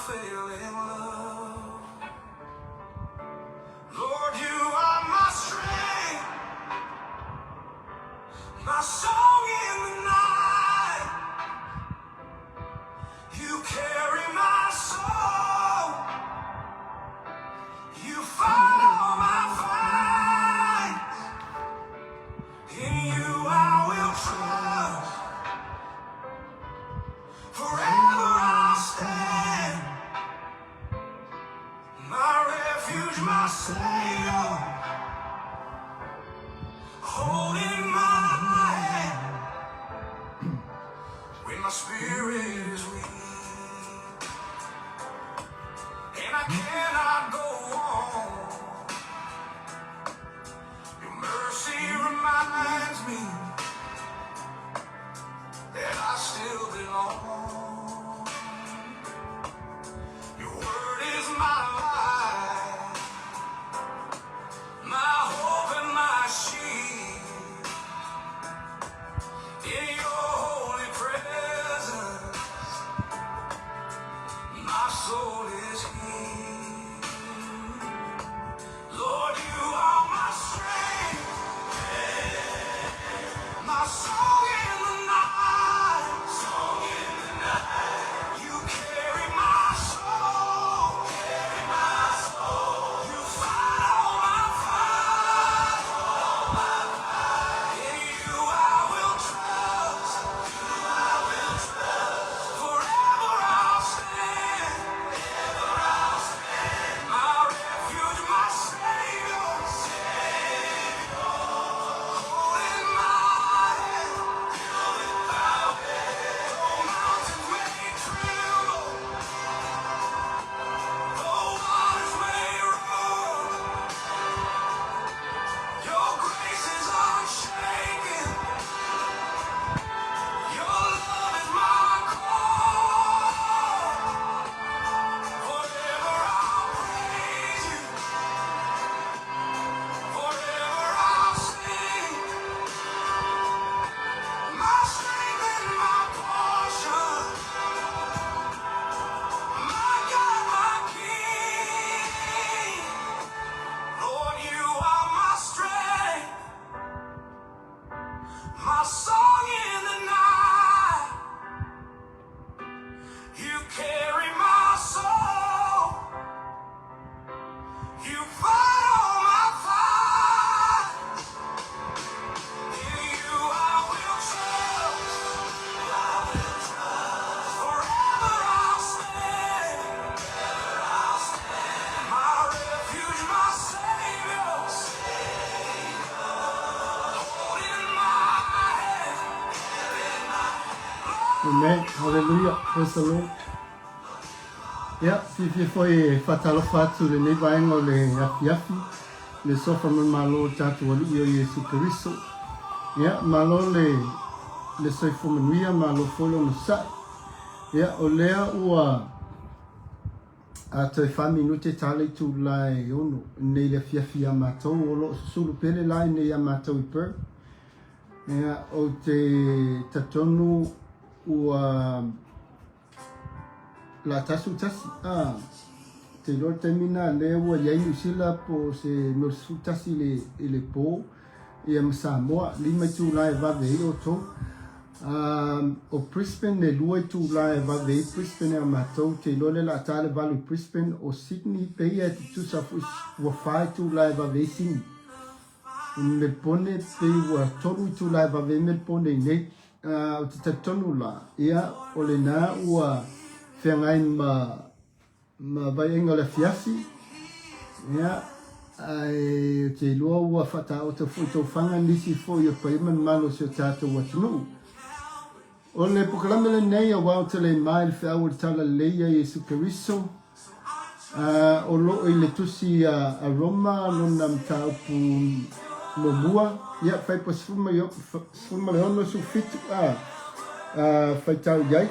fell in love. Lord, you are my strength, my song in the night. You carry my soul. You fight all my fights. In you I will trust. Forever I'll stand. My refuge, my savior, holding my hand when my spirit is weak and I cannot go on. Your mercy reminds me that I still belong. Your word is my life, my hope and my shield. In your holy presence, my soul is healed. Lord, you are my strength, my song in the night. You carry my soul. You fight all my fights. In you I will trust. Forever I'll stand. My refuge, my savior, holding my hand. Though mountains may tremble, though waters may roar, your grace is unshaken. Your love is my core. Forever I'll praise you. Forever I'll sing. My strength and my portion. My God, my King. Lord, you are my strength, my song in the night. You carry my soul. You fight all my fights. In you I will trust. Forever I'll stand. My refuge, my savior, holding my hand. Amen. Hallelujah. Praise the Lord. Yeah, si foi fatalo fatu le ne vai ngo le afi le sofa me malo tatu wali yo Yesu Kristo. Yeah, malo le soi fo menuia malo folo no sa. Yeah, o lea ua a te fami no te tale tu lai ono nei le fiafi a matou o lo sulu pele lai nei a matou I per. Yeah, o te tatonu ua la tasu tasi te lo termina le ua iai New Zealand po se mersu tasi le po ia Samoa lima tu lai vave o to o Brisbane le lua tu lai vave Brisbane a matou te lo le la tale valu Brisbane o Sydney pe ia tu sa ua fai tu lai vave Sydney me pone pe ua toru tu lai vave me pone nei o te tatonu la ia o le na ua whiangai ma vai inga le fiafi ia ai te lua ua whata o te whuto whanga nisi fo i o paiman malo se tātou watunu o le pukalamele nei a wau te le mai le whiau o tala leia Yesu Keriso o lo i le tusi a Roma lona mtau pu Momua ia fai pa sfuma le ono su fitu fai tau iai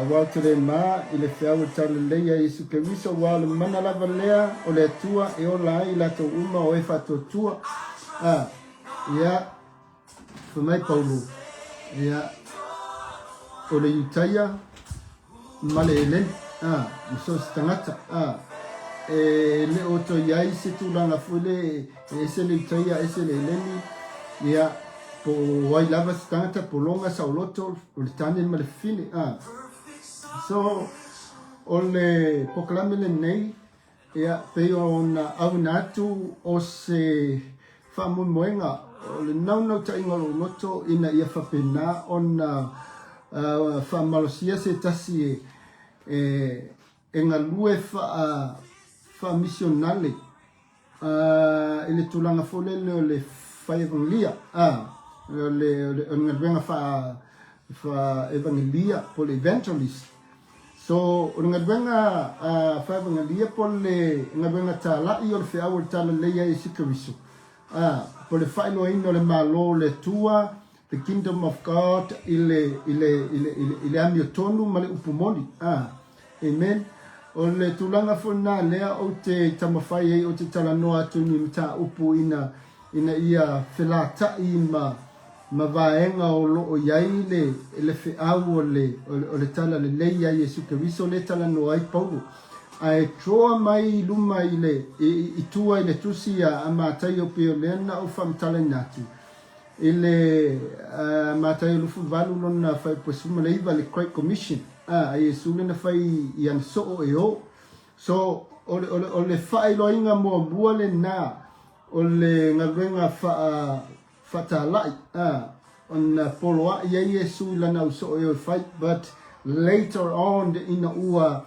wau te le ma i le whiau o tala leia Yesu Keriso wau le mana lava lea o le atua e o lai la to uma o e whato tua ia whamai Paulo ia o le Utaia ma le ele so tangata le o to yai se tulanga fule ese le taia ese le leni ia po wai lava tangata po longa sa loto o le tani ma le fini so o le poklame le nei ia pe ona au natu o se famu moenga o le nau ta ingo loto ina ia fapena ona famalosia se tasi engalue fa missionale ele tulanga fole le faevangelia le ngadwenga fa evangelia pole evangelist so ngadwenga fa evangelia pole ngadwenga tala i o fe awol tala le ya isikriso pole fa no ino le malo le tua the kingdom of God ile amiotonu male upumoni amen o le tulanga fona lea o te tamawhai o te talanoa tuni mta upu ina ia whelata i ma vaenga o lo o iai le whiau o le tala le leia Yesu Keriso le talanoa i Paulo ai troa mai luma i tua i le tusi a matai o peo leana o whamtala natu ile matai lufu valu lona whai posuma le iwa le Great Commission Yesu le na fai i an so o so o le fai loinga mo bua le na o le ngawenga fa talai on poloa ia Yesu la na so o fai but later on in ua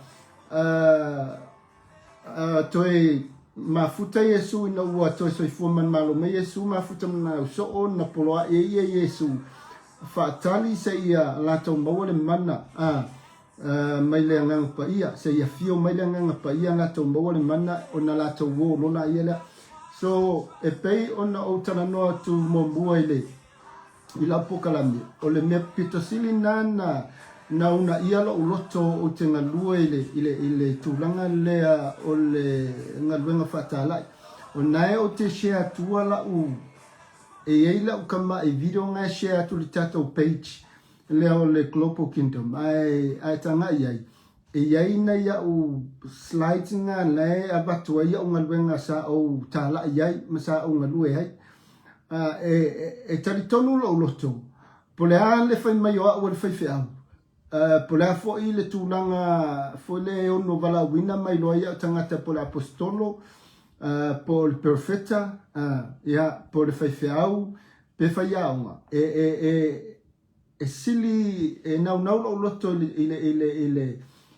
toi mafuta Yesu ina ua toi soifuman malo me Yesu mafuta na so o na poloa ia Yesu fa tali se ia la to mo le mana mai le ngang pa ia se ia fio mai le ngang pa ia na to mo le mana ona la to wo no na ia so e pei ona o tana no tu mo bua ile ila pokalami o le me pitosili na una ia lo loto o te ngalua ile tulanga lea o le ngalwenga fatalai o nae o te share tua la u e la u kama e video nga share tu le tato page leo le Global Kingdom ai tanga iai iai na ia u slides nga le abatua ia ngalwenga sa o tala iai masa o ngalue ai e taritonu lo loto pole a le fai mai o le fai fea pole a fo i le tulanga fo le ono vala wina mai loa ia tangata pole apostolo po le perfeta ia po le fai feau pe fai aunga e sili e nau lo loto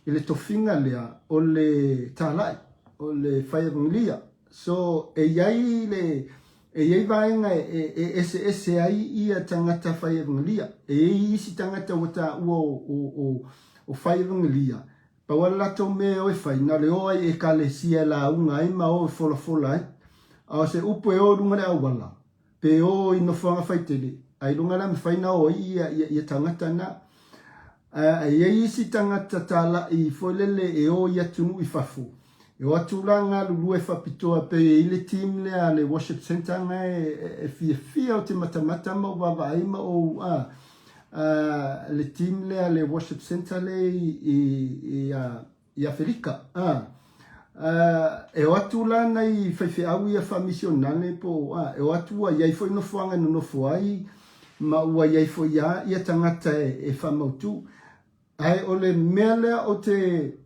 ile tofinga lea o le talai o le fai evangelia so e iai vaenga ese ai ia tangata fai evangelia isi tangata wata o fai evangelia pa wala to me o fai na le oi e kalesia la unga ai ma o fola ai a se upo e o runga le awala pe o ino fanga fai tele ai lunga la fai na o ia tangata na isi tangata tala i folele e o ia tunu i fafu e o atulanga lulu e whapitoa pe i le team lea le worship center nga e fia o te matamata ma o wawaima o le team lea le worship center le i Afrika e o atulanga i whaiwheau i a whamisionale po e o atua iai fo ino fuanga no fo ai ma ua iai fo ia tangata e whamautu ai o le mea lea o te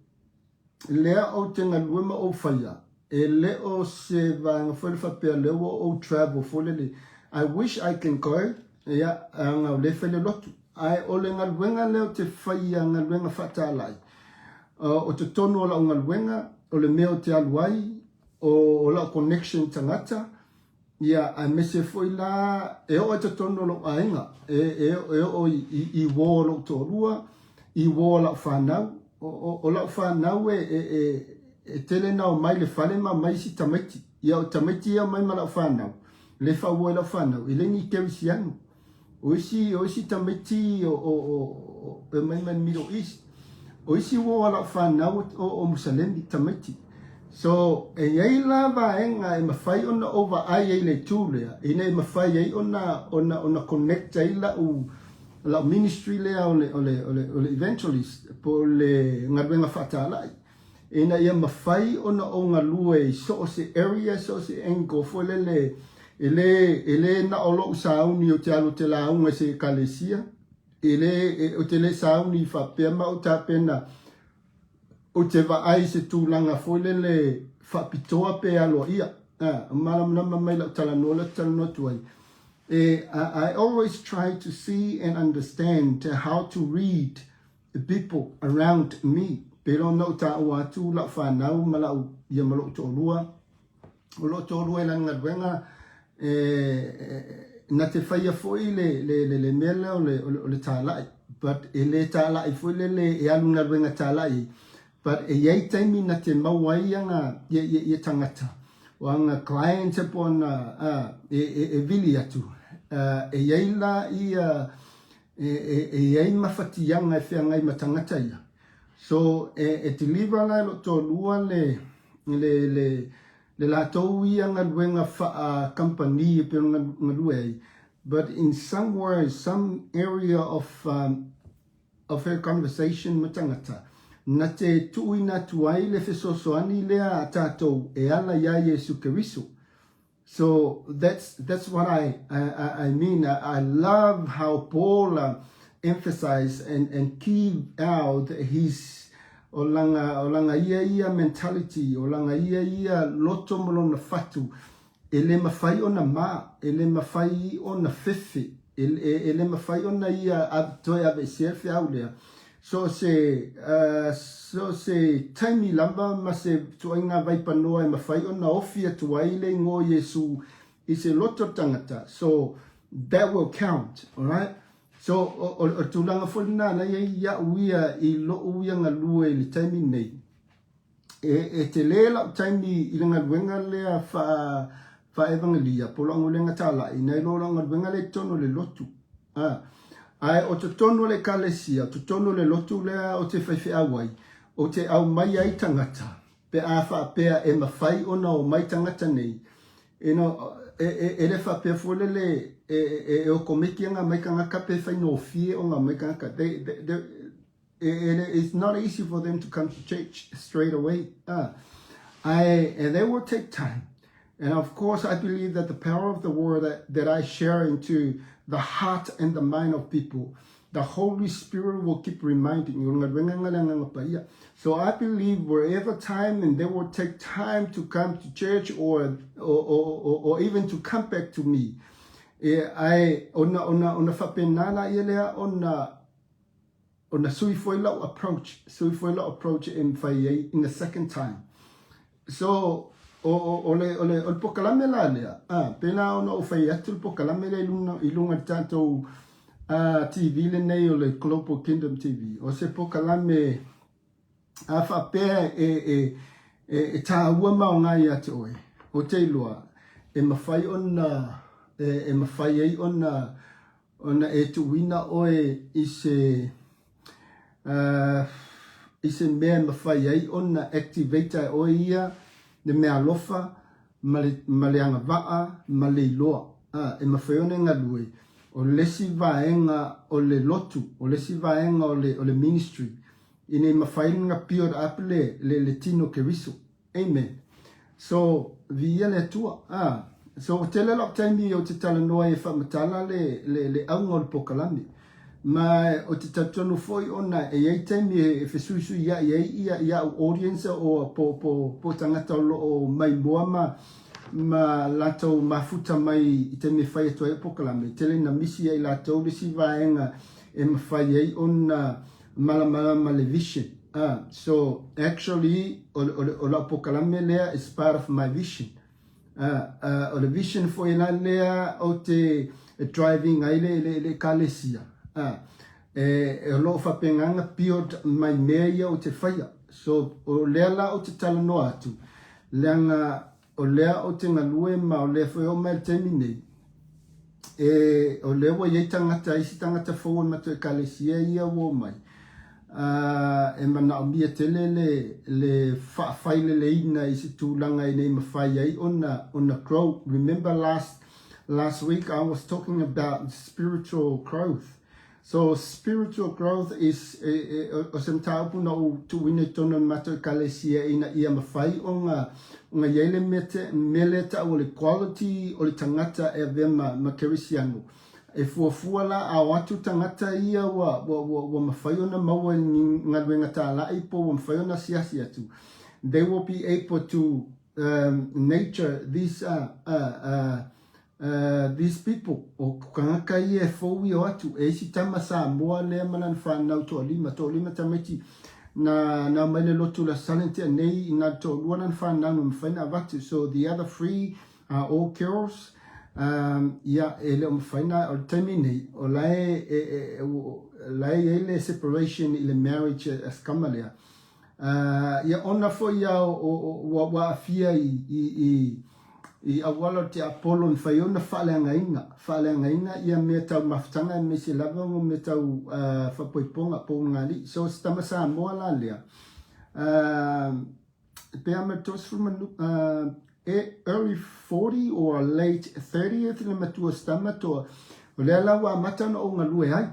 lea o te ngaluema o whaia e le o se vanga fwere whapea leo o travel fole le I wish I can go ia anga le whele lotu ai o le ngaluenga leo te whaia ngaluenga whatalai o te tono o la ngaluenga o le mea o te aluai o la connection tangata ia a mese foi la e o te tono lo ainga e o i wo lo torua i wo la whanau o la whanau e tele nao mai le whale ma mai si tamaiti ia o tamaiti ia mai ma la whanau le whaua la whanau i lengi kewisi anu o isi tamaiti o mai man Middle East o isi wo la whanau o Musalemi tamaiti so e iai la vaenga e mawhai ona over ai le tūlea ina e mawhai ai ona connect ai la la ministry le ole evangelist po le ngadwenga fatala ina ia mafai ona o ngalue so se area so se engo fo le ele na olo sauni o te alo te launga se kalesia ele o te le sauni fa pema o ta pena o te va ai se tūlanga fo le fa pitoa pe alo ia malam mai la tala no tuai. I always try to see and understand how to read the people around me. Pero no ta watu la whanau malau ia malo tōrua. O lo tōrua la ngadwenga na te whaia foi le mele o le tālai. But le tālai foi le alu ngadwenga tālai. But iei taimi na te mawai anga ia tangata. O anga client e pona vili atu. Iei la ia iei mawhatianga e whiangai matangata ia. So te livra lai lo tō lua le la tau ia ngadwenga wha company pero ngadue. But in some words, some area of her conversation matangata. Na te tuina tuai le fesosoani lea a tātou e ala ia Yesu Keriso. So that's what I mean. I love how Paul emphasize and key out his olanga ia mentality, olanga ia loto molona fatu, ele mafai ona ma, ele mafai ona fefe, ele mafai ona ia abtoe ave serfe aulea. So se taimi lamba ma se tuainga vai panoa e mafai ona ofia tuaile ngo Yesu i se loto tangata. So that will count, all right? So o tulanga folina na ia uia I lo uia ngalue le taimi nei. Te lela taimi I ngalwenga lea fa evangelia polo angolenga tala I nei lo ngalwenga le tono le lotu. Ai o te tono le kalesia, o te tono le lotu lea o te whaiwhi awai, o te au mai ai tangata, pe a wha pea e mawhai ona o mai tangata nei. Le wha pea fole le o komeki anga mai kangaka pe whai no fie o ngā mai kangaka. It's not easy for them to come to church straight away. And they will take time. And of course, I believe that the power of the word that I share into the heart and the mind of people, the Holy Spirit will keep reminding you. So I believe wherever time and they will take time to come to church or even to come back to me. I ona fapenana ilea ona suifoilo approach in the second time. So ole pokalame la lea pena ona o fai atu pokalame le ilunga tanto TV le nei o le Global Kingdom TV o se pokalame a fa pe e ta ua maunga ia te oe o te ilua e mawhai ona e tuwina oe I se mea mawhai ai ona activator oe ia ne mea lofa, maleanga waa, male iloa. E mawhaione ngalue. O lesi vaenga o le lotu, o lesi vaenga o le ministry. Ine mawhainga pio apele le tino keriso. Amen. So, via le tua. So, tele lop taimi o te tala noa e whamatala le aunga o le pokalami. Ma o te tatono foi ona e ei taimi e fesuisu ia audience o po tangata o mai moa ma lato mafuta mai I te me whai atua e pokalame. Tele na misi ai lato resi vaenga e mawhai ai ona malama le vision. So actually o la pokalame lea is part of my vision. O le vision foi la lea o te driving ai le kalesia. E lo fa penganga pio mai mea o te whaia. So o lea la o te tala no atu. Leanga o lea o te ngalue ma o lea foi o mai temi nei. O lea wa iei tangata isi tangata fōa mato e kalesia ia wo mai. E mana o mia tele le whaile le ina isi tūlanga I nei mawhai ai ona grow. Remember last week I was talking about spiritual growth. So spiritual growth is o se mtau puna o tuine tona mata kalesia ina ia mawhai o ngā yele meleta o le quality o le tangata e vema ma kerisiano. E fuafua la a watu tangata ia wa mawhai o na maua ni ngadwenga ta la ipo wa mawhai o na siasi atu. They will be able to nature these people o kangaka ia fowi o atu e si tama sa moa le manan whanau to lima tameti na mele lotu la salente nei na to luanan whanau no mwhaina avatu. So the other three are all girls. Ia ele o mwhaina o termine o lae ele separation ile marriage as kamalea. Ia ona fo ia o wa afia I awala te Apollo n whaiona whaaleangainga ia mea tau mafutanga me se lava mo me tau whapoiponga po ngari. So stama sa moa la lea. Pea me tos from early 40 or late 30th le matua stama to o lea la wa matana o ngalue hai.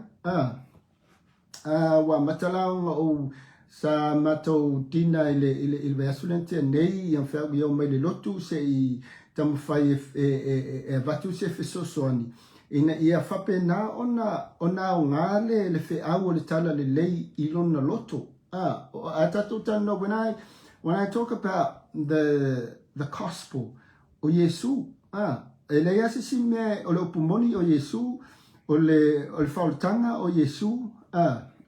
Wa matala o sa mato dina ile veasulente nei yang fa yo mai le lotu se I tam fai e vatu se fesosoani ina ia fapena ona o ngale le fe au le tala le lei ilona loto atatu tano when I talk about the gospel o Yesu ele ia se sime o le opumoni o Yesu o le faultanga o Yesu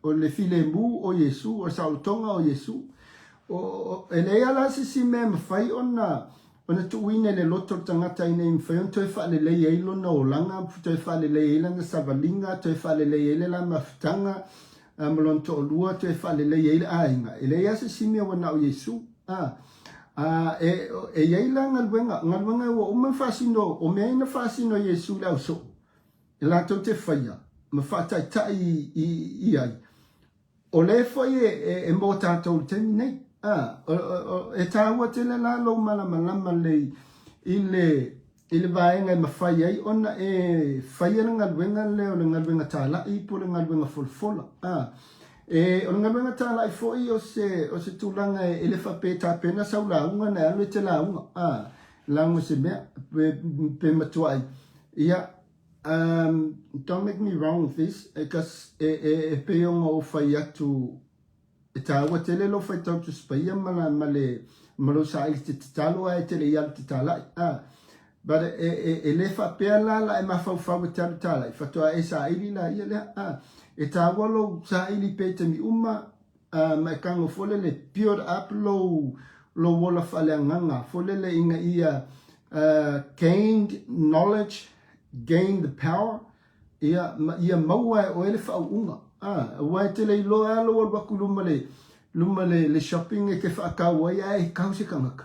o le filemu o Yesu o sautonga o Yesu o ele ia la se sime mafai ona tuine le loto tangata ina imwhayon toi whaale lei eilo na o langa, toi whaale lei eila na savalinga, toi whaale lei eila la mafutanga, malonto o lua, toi whaale lei eila ainga. Ele ia se simia wana o Yesu. E eila ngalwenga o uma whasino, o mea ina whasino Yesu lau so. E la tau te whaia, ma whaatai tai I ai. O le whai e mō tātou temi nei. E tāua te le la lo malama le ile vaenga I mawhai ai ona e whaia na ngalwenga leo le ngalwenga tāla I po le ngalwenga folfola. O le ngalwenga tāla I foi o se tūlanga e le whape tāpena sau launga na alu te launga. Launga se mea pe matuai. Ia, don't make me wrong with this, because e peonga o whai atu e tāua te lelo whai tau tu spaia malo sa ili te talo e te le ial te talai. But e le whapea la e mawhau e talu talai. Whatoa e sa ili la ia lea. E tāua lo sa ili pe te mi uma ma e kango fole le build up lo wola whaleanganga. Fole le inga ia gained knowledge, gained the power. Ia maua o ele whau unga. Wai te le iloa alo al waku luma le shopping e ke whaakau ai ai kau se kangaka.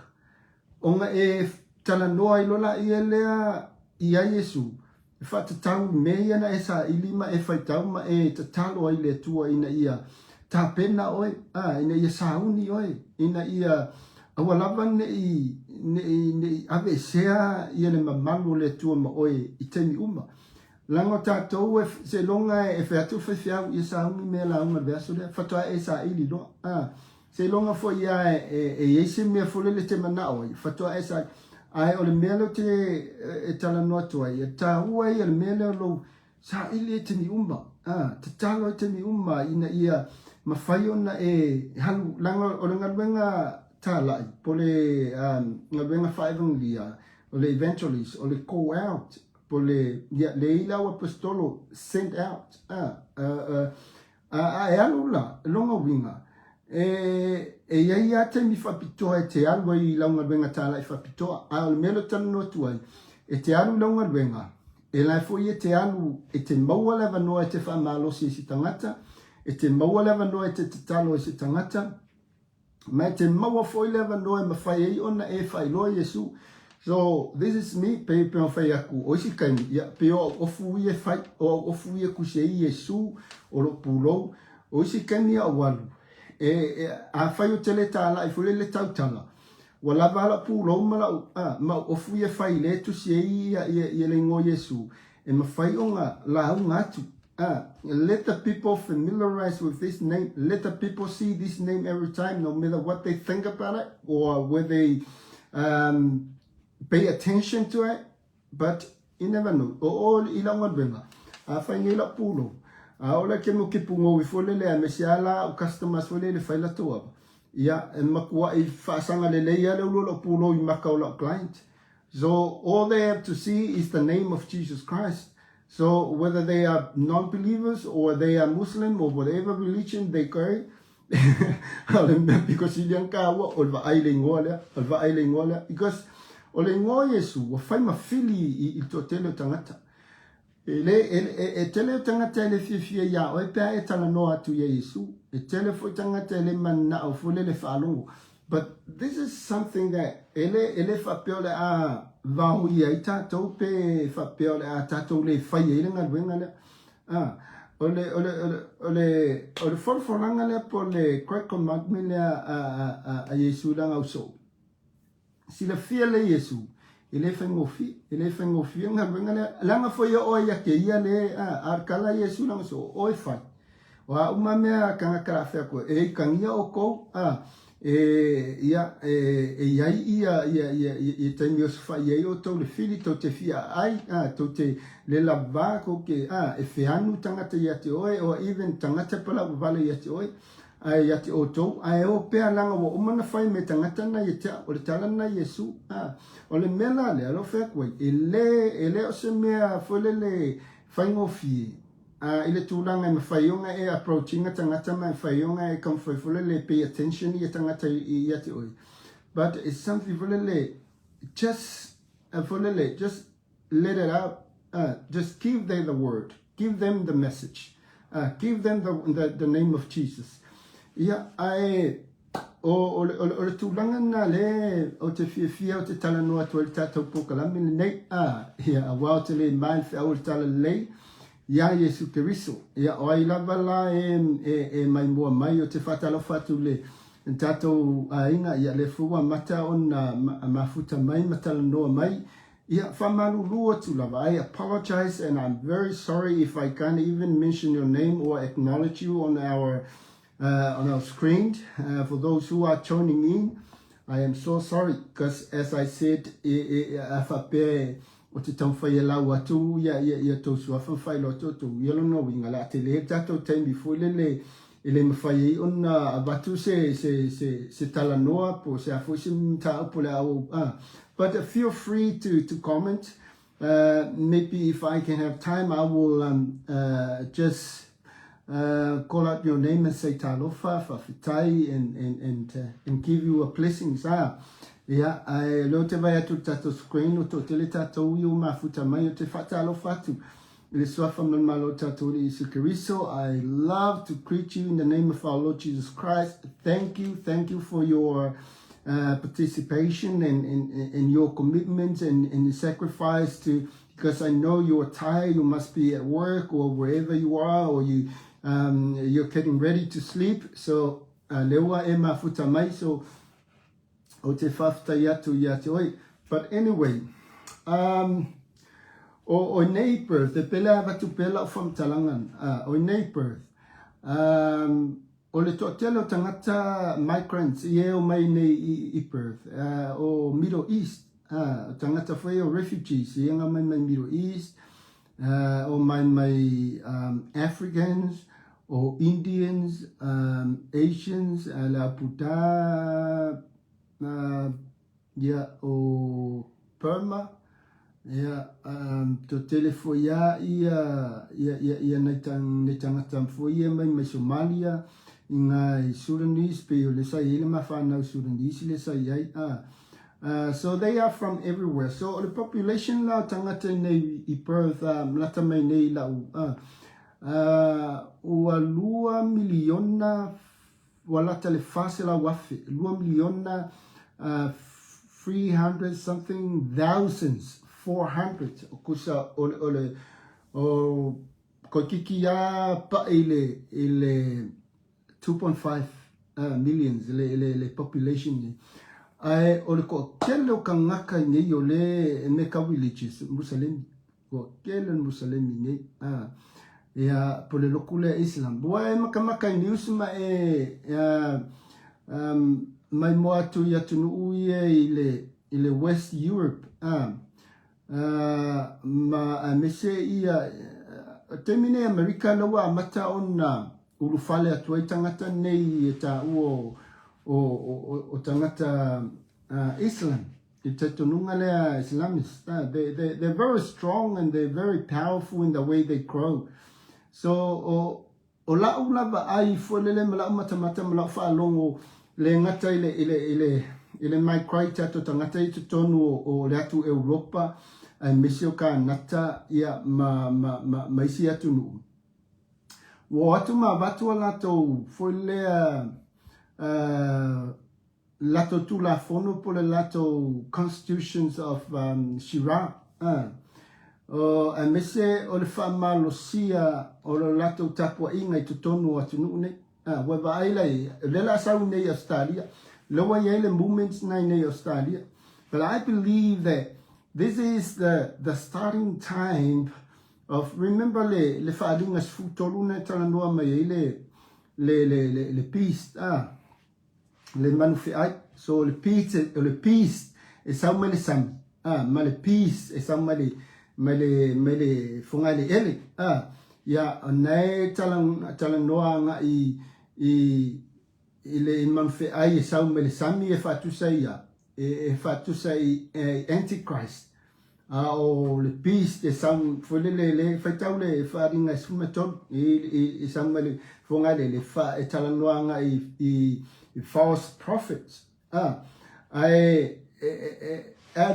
Onga e tala noa ilola ia lea ia Yesu. E whaatatau mea na e sa ilima e whaitau ma e tatalo ai le tua ina ia tāpena oe. Ina ia sauni oe. Ina ia awalava ne ave sea ia le mamalu le tua ma oe I temi uma. Lango tātou e se longa e wheatu whewhiau I sa ungi mea la unga verso lea. Whatoa e sa ili loa. Se longa fo ia e eise mea fole le te manao. Whatoa e sa ai o le mea lo te tala noa tua. E tā ua I le mea leo lo sa ili e te mi umma. Te talo e te mi umma ina ia mawhai ona e halu. Lango o le ngalwenga tālai. Po le ngalwenga whaevangia. O le evangelist. O le call out. Po le ila o apostolo sent out e alu la longa winga ia te mi whapitoa e te alu I launga wenga tāla I whapitoa a o melo tanu no tuai e te alu launga wenga e lai foi e te alu e te maua lewa noa e te whamalosi si tangata e te maua lewa noa e te talo si tangata mai te maua foi lewa noa e mawhai ei ona e whailoa Yesu. So this is me pe on fai aku o si kai ya pe o fu ye fai o fu ye ku se Yesu o lo pulo o si kai ni awalu a fai o tele tala I fole le tautala wala vala pulo ma o fu ye fai le tu se ia ye le ngo Yesu e ma fai onga la unga tu Let the people familiarize with this name. Let the people see this name every time, no matter what they think about it or whether they pay attention to it. But you never know. All ilangan benga. Faingila pulo. Ola kemo kipungo wifolele amesiala o customers folele faila toa. Ya makua I fasanga lele ya le ulo pulo I makaula client. So all they have to see is the name of Jesus Christ. So whether they are non-believers or they are Muslim or whatever religion they carry, because ole ngo Yesu wa fai mafili I totele tangata. Ele tele tangata ele fifia ya o pe etala no atu ya Yesu. Tele fo tangata ele manna o fole le falungu. But this is something that ele fa peole a vahu ia tatou pe fa peole a tatou le fai ele ngalwenga le ole forforanga le po le great commandment le a Yesu langa uso. Si le fia le Yesu ele fa ngofi ngalwenga le langa fo ia o ia ke ia le arkala Yesu langa so o fa. Wa umamea kanga kara fa ko kangia o ko ia te mios fa ia o to le fili to te fia ai to te le lava ko ke fe anu tangata ia te oe o even tangata pala vale ia te oe ai ia te o to ai o pe langa o mana fai me tangata na ia te o le tala na Yesu o le mela le alo fe ko ele o se mea fole le fai ngofi ile tulanga me faionga approaching tangata me faionga come for le pay attention ia tangata ia te oi. But it's something just let it out. Just give them the word, give them the message, give them the name of Jesus. Ia o tulanga na le o te fia o te tala noa tu tatou pokalami nei ia awao te le mai fe o tala lei ya Yesu Keriso ya o ai lava la mai mua mai o te whatalo whatu le tatou inga ia le fua mata o na mafuta mai matala noa mai ia whamalu lua tu lava. I apologize and I'm very sorry if I can't even mention your name or acknowledge you on our screen. For those who are tuning in, I am so sorry because as I said o te tauwhai e lau atu, ia tau sua whawhai lo toto, ia lono winga la te le tato taimi fule le mawhai e ona abatu se tala noa po se afuisi mta upo le au. But feel free to comment. Maybe if I can have time, I will just call out your name and say talofa, fafitai, and give you a blessing. Ia, lo te vai atu tato screen o to tele tato ui o mafuta mai o te whatalo fatu. Le swafa malo tato le Yesu Keriso. I love to greet you in the name of our Lord Jesus Christ. Thank you for your participation and your commitment and the sacrifice because I know you're tired, you must be at work or wherever you are, or you're getting ready to sleep. So, lewa e mafuta mai, so o te whafta iatu ia te oi. But anyway, o nei Perth, te pela watu pela o whamtalangan, o nei Perth, o le toatelo tangata migrants i eo mai nei I Perth, o Middle East, tangata whai o refugees, i enga mai Middle East, o mai Africans, o Indians, Asians, la puta, ia o Burma ia to telefo ia nei tangata foi mai Somalia inga Sudanese pe le sai ele mafana Sudanese le sai ai so they are from everywhere. So the population la tangata nei I Perth mlata mai nei la ua 2 miliona wala tele fase la wafe 2 miliona 300 something thousands 400 kusa ole ko kiki ya pa ile 2.5 millions le population ni ai ole ko kelo kangaka ni ole me ka villages Muslim ko kelo Muslim ni ia po le loku le Islam. Bua e makamaka I news ma mai mo atu ia tunu ia I le West Europe. Ma mese ia temine Amerika lawa mata ona urufale atu ai tangata nei ta o tangata Islam. It's a tununga Islamists. They're very strong and they're very powerful in the way they grow. So o la ulava ai folele mala mata mala fa longo le ngata ile mai kraita to tangata I tonu o le atu Europa ai misio ka nata ia ma isi atu nu. Wo atu ma batu ala to folele lato tu la fono po le lato constitutions of Shira. A mese o le wha lo sia o le lato tapua inga I tutonu atu nuune. Wewa ailei, lela sau nei Australia. Loa yele movements nei Australia. But I believe that this is the starting time of, remember le whaadinga sfutolu ne tala noa mai le peace. Le manufi ai. So le peace e sau mele sam. Ma le peace e sau mele fungale ele. Ya nei tala noa nga I le manufi ai e sau mele sami e fatusa ia. E fatusa I Antichrist. O le peace e sau folele faitau le wharinga sumaton. E sau mele fungale le fa e tala noa nga I false prophets. Ai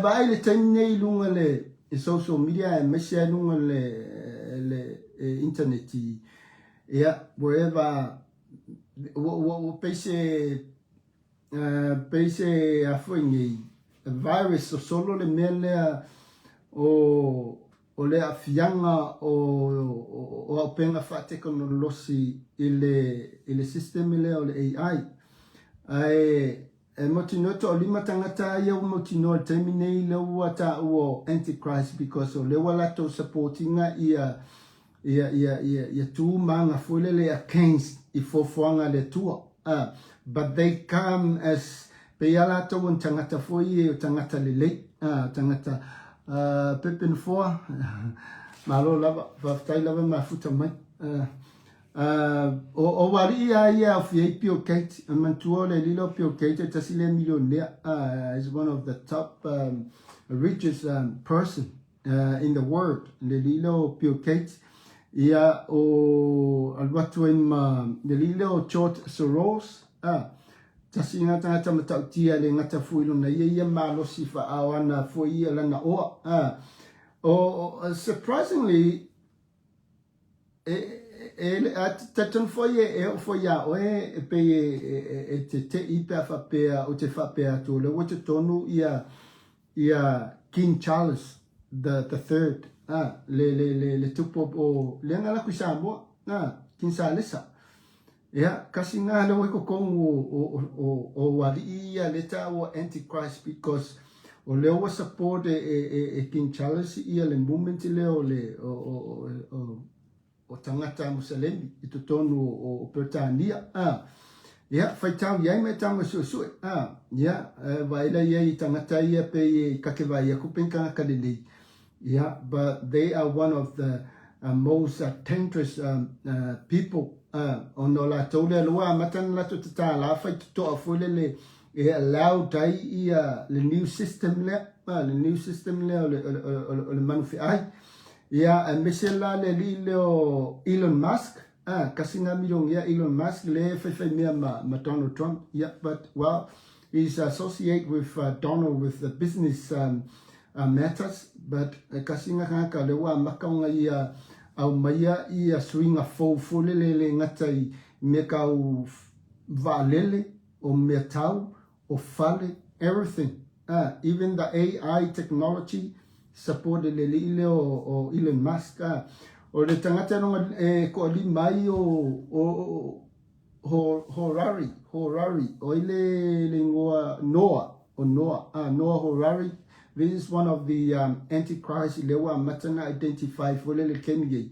vai le tenne lunga le social media e mesia lunga le internet yeah wherever wo pese afuingi virus solo le mele o le afianga o penga fa teknolosi ile system le o le AI ai motinoto o lima tangata ia motino terminate le wata o Antichrist because o le wala to supportinga ia tu manga fulele against I fofuanga le tua but they come as peyala to un tangata foi o tangata le tangata pepen foa malo lava vai lava mafuta mai o wari ia fi Bill Gates mantuo le lilo Bill Gates tasile millionaire is one of the top richest person in the world le lilo Bill Gates ia o alwatu le lilo George Soros tasina tata matautia le ngata fuilo na ia malo sifa awana foi ia lana o surprisingly tatan foi ya o pe te ipa fa pe o te fa pe to le o te tonu ia King Charles the third le tupo o le ngala ku Samoa King Salesa ya kasinga le ko kongu o wali ia le ta o Antichrist because o le o support King Charles ia le movement le o tangata Musalemi I tonu o Britania ya faitau ia me tama susu ya vaila ia tangata ia pe kakeva ia kupenka kalili ya but they are one of the most dangerous people ono la tole lua matan la tata la fait to afulele e allow tai ia le new system le le manufi ai ia mesela le lilo Elon Musk kasina milong ia Elon Musk le fe mea ma Donald Trump yeah but well he's associated with Donald with the business matters but kasina ka le wa makonga ia au maia ia swinga fo le ngatai me kau valele o metau o fale everything even the AI technology supported le lile o Elon Musk o le tangata no ko li mai o Harari o ile lingua Noah Harari. This is one of the Antichrist lewa matana identify for le Kennedy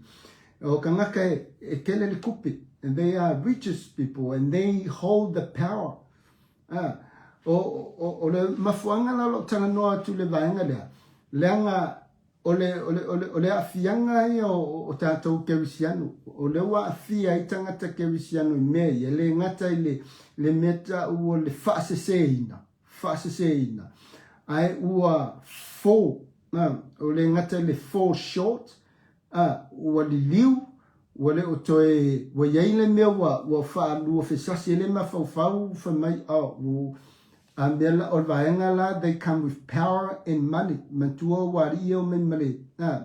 o kangaka e kele le kupi, and they are richest people, and they hold the power. O le mafuanga la lo tana noa tu le vaenga lea, leanga o le afianga ia o tātou kerisiano, o le wa afia I tangata kerisiano I mea, e le ngata I le meta ua le whaaseseina, ai ua fall, o le ngata le fall short, ua li liu, ua le o toe, ua iei le mea ua whaalua whesasi, le mawhauwhau whamai au, Mela o vaenga la, they come with power and money. Mantua wari o men male.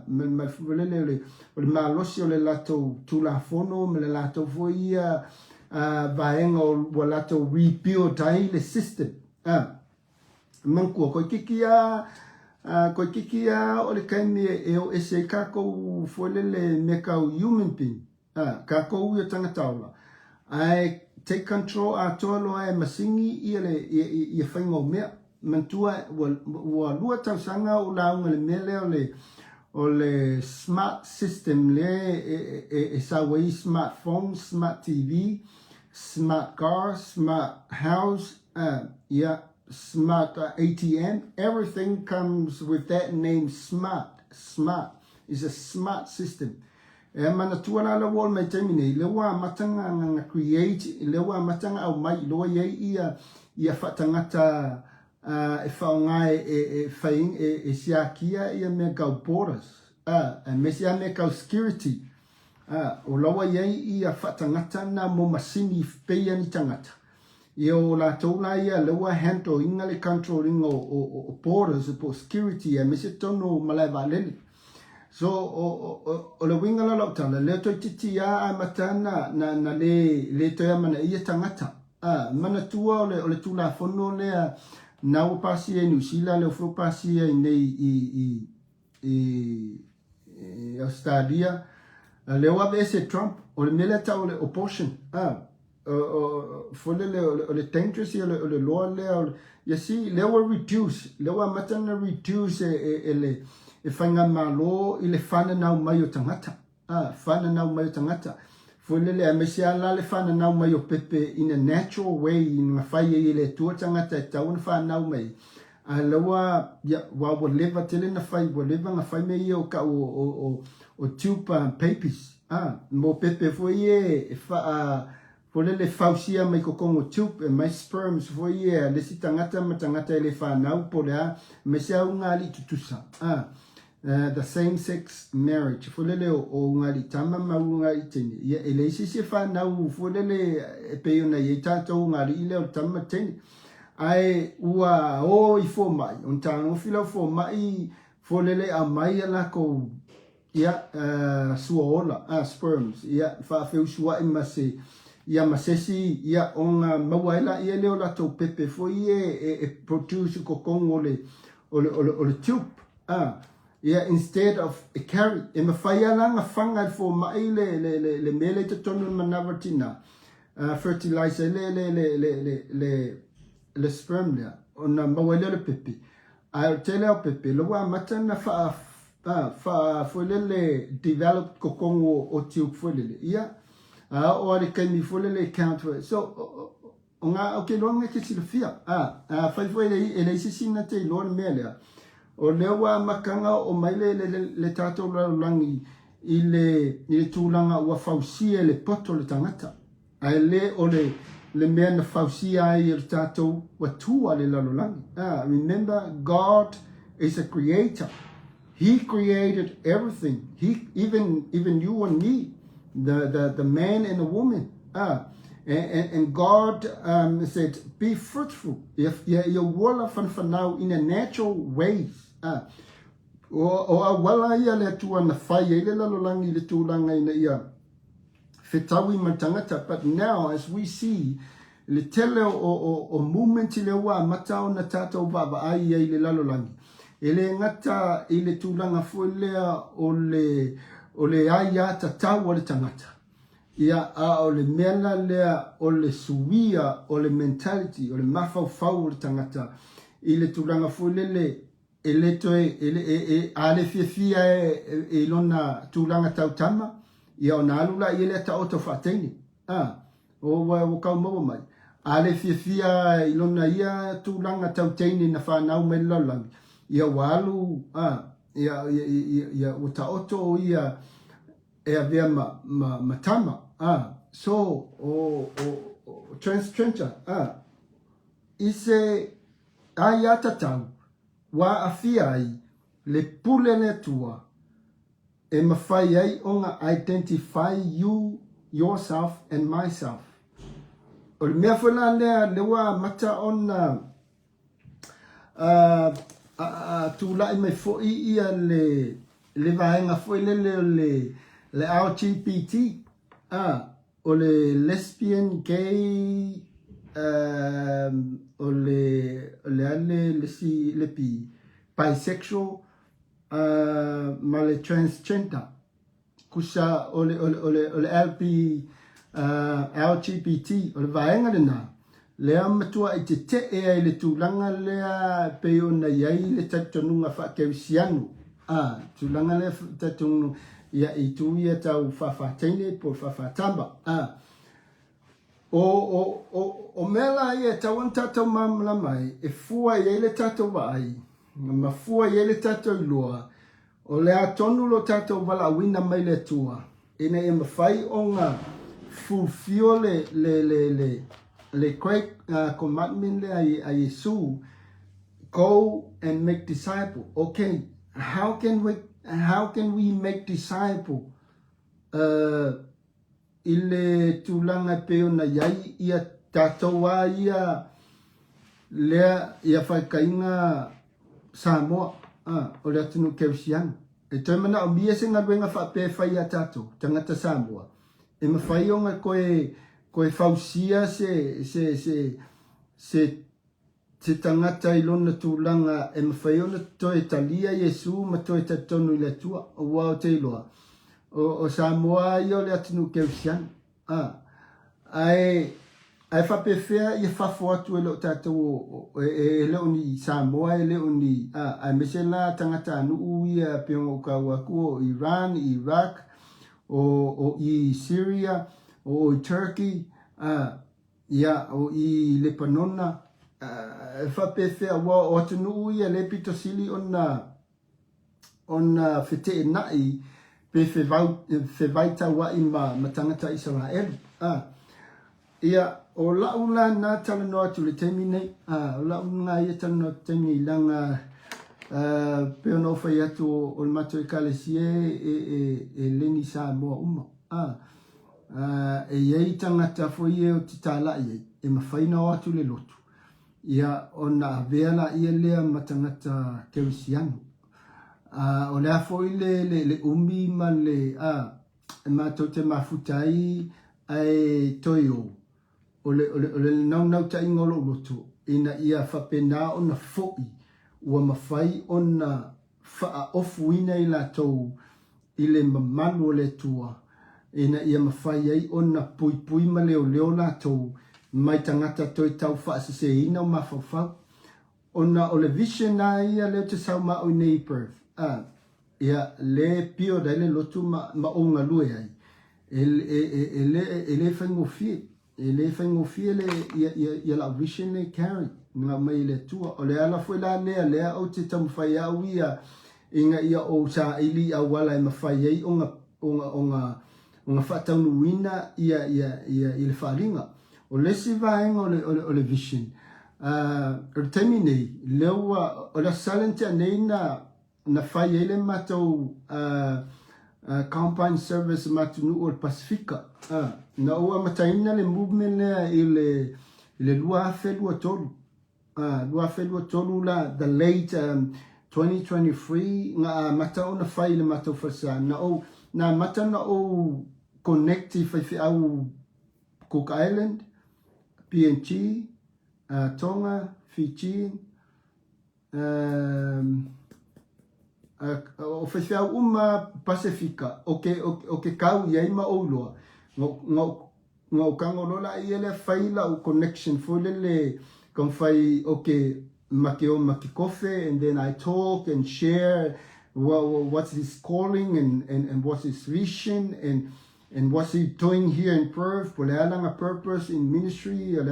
Men fulele o le malosi o le lato tulafono, me le lato foia vaenga o lato rebuild ai le system. Mankua koe kikia o le kaimi e o ese kako fulele me kau human being. Kako ua tangataula. Ai take control a tolo e masingi I whaingo mea. Mantua ua lua tausanga o launga le mele o le smart system le e sawai smartphone, smart TV, smart car, smart house, smart ATM. Everything comes with that name smart. Smart is a smart system. E mana tuana la wall mai taimine, le wa matanga nga create, le wa matanga au mai, loa iei ia whatangata e whaongai e whaing e siakia ia me kau borders, me sia me kau security, o loa iei ia whatangata na mo masini peia ni tangata. Ia o la taula ia lewa handle inga le controlling o borders o security e me se tono malai valele. So o le winga la lautala le toi titi a matana na le toi mana ia tangata. Mana tua o le tula fono le na o pasi e Nusila le fo pasi e nei I Australia. Le wa vese Trump o le melata o le opposition. Fole le dangerous o le loa le you see le wa reduce le wa matana reduce e whainga malo I le whananau mai o tangata. Whananau mai o tangata. Fulele a mesia la le whananau mai o pepe in a natural way in ngā whai I le tua tangata e tau na whanau mai. A lawa, wa whatever tele na whai, whatever ngā whai mei o ka o tupa papers. Mo pepe fwoi e fulele whausia mai ko kongo tup e mai sperms fwoi e lesi tangata ma tangata le whanau po lea mesia o ngā li tutusa. The same-sex marriage. Fulele o ngari tama mau ngari tene. Ia ele isi se whanau fulele e peo na ye tātou ngari ile o tama tene. Ai ua o I fo mai. On tāno whila fo mai fulele a mai ala ko ia suaola, sperms. Ia whawheu sua I mase. Ia masesi ia o ngā mauaila ia leo lato pepe fo ie e produce ko kongo le tube. Yeah, instead of a carry, e mawhaia langa whangai fo mai le mele te tonu manavatina, fertilizer le sperm lea, o na mawele le pepe. Ai tele au pepe, lo wa matana le developed kokongo o tiu fuelele. Ia, o ale kaimi fuelele count for it. So, o ngā o ke longa ke sila fia. Fai fuele ele isisina te lor melea. O lewa makanga o maile le tātou langi I le tūlanga ua whausia le poto le tangata. Ai le o le mea na whausia ai le tātou wa tua le lalolangi. Remember, God is a creator. He created everything. Even you and me, the man and the woman. And God said, be fruitful. If you wala fanfanau in a natural ways. O a wala ia le tua na whai e le lalolangi le tūlanga ina ia whetawi matangata. But now, as we see, le tele o movement I le wa matao na tātou baba ai le lalolangi. E le ngata I le tūlanga fuelea o le ai ata tau o le tangata. Ia o le mela lea o le suia o le mentality o le mawhau o le tangata I le tūlanga fuelele e le toe ale fia lona tūlanga tautama ia ona alula ia le ta auto fateni o wa ka mo mai ale fia ilona ia tulanga tauteni na whanau me lalang ia walu ia o ta auto ia e avea matama so o transgender ise ai atatau wa afia ai le pule le tua e mawhai ai onga identify you, yourself and myself. O le mea whana lea lewa mata ona tūlai mai fōi ia le vaenga fōi le LGBT o le lesbian, gay, o le ale le pi bisexual, ma le transgender kusa o le LGBT o le vaenga lena lea matua i te ai le tūlanga lea pe ona iai le tatonunga whakewisianu tūlanga lea tatonunga ia i tu ia tau whawhataine po whawhatamba o mela ia tau an tatau mamla mai e fua iai le tatau waai ma fua iai le tatau ilua o lea tonu lo tatau wala wina mai le tua ina e mawhai o ngā fulfill le great commandment le a Yesu go and make disciple. Okay, how can we make disciple ile tulanga pe ona yai ia tatoa ia lea ia whaikainga Samoa o le atunu keusiana e toi mana o mia se ngā ruenga whape whai a tato tangata Samoa e mawhai o ngā koe fausia se tangata ilona tūlanga e mawhai o na toi talia Yesu ma toi tatonu i le tua o wao te iloa o Samoa i o le atunu keusiana ai whapewhea i whafo atu e leo tātou e leo ni Samoa e leo ni ai mese la tangata anu ui a peongo kau aku o Iran, Iraq, o i Syria, o i Turkey, o i Lebanona, whapewhea wa o atu nu ui a le pito sili ona whete e nai pe whewaita wa i ma tangata Israel. Ia o laula na tala no atu le temi nei o laula ia tala no temi langa pe no fai atu o mato e kalesie e leni Samoa uma e iei tangata foi e o titala iei e mawhaina o atu le lotu ia o na aveala ia lea matangata keusiano o lea foi le umi ma le mato te mafutai ai toio o le nau ta ingolo loto ina ia whapena o na foi ua mawhai o na wha ofuina i la tau i le mamalu o le tua ina ia mawhai ai o na pui ma leo la tau mai tangata toi tau wha se ina o mawhawhau o na o le vision na ia leo te sau ma o nei Perth ia le pio da le lotu ma o ngā lue ai e le whaingofie e le whaingofie le ia la vision le carry nga mai le tua o le ala foi la lea o te tamu whai au ia inga ia o sa ili a wala e mawhai ei o nga whataunuina ia i le wharinga o le si vaenga o le vision o le taimi nei leua o le salente nei na whai ei le matou Combined Service matunu o le Pasifika na ua mataina le movement lea i le lua whelua tolu lua whelua tolu la the late 2023 nga mata o na whai le matau whasa na mata na o connecti whaiwhi au Cook Island, PNG, Tonga, Fiji, o whaiwhi au uma Pasifika o ke kau iai ma o loa ngā kangorola i ele whaila o connection fo le kon whai maki kofe and then I talk and share what's his calling and what's his vision and and what's he doing here in Perth, po le alanga purpose in ministry, o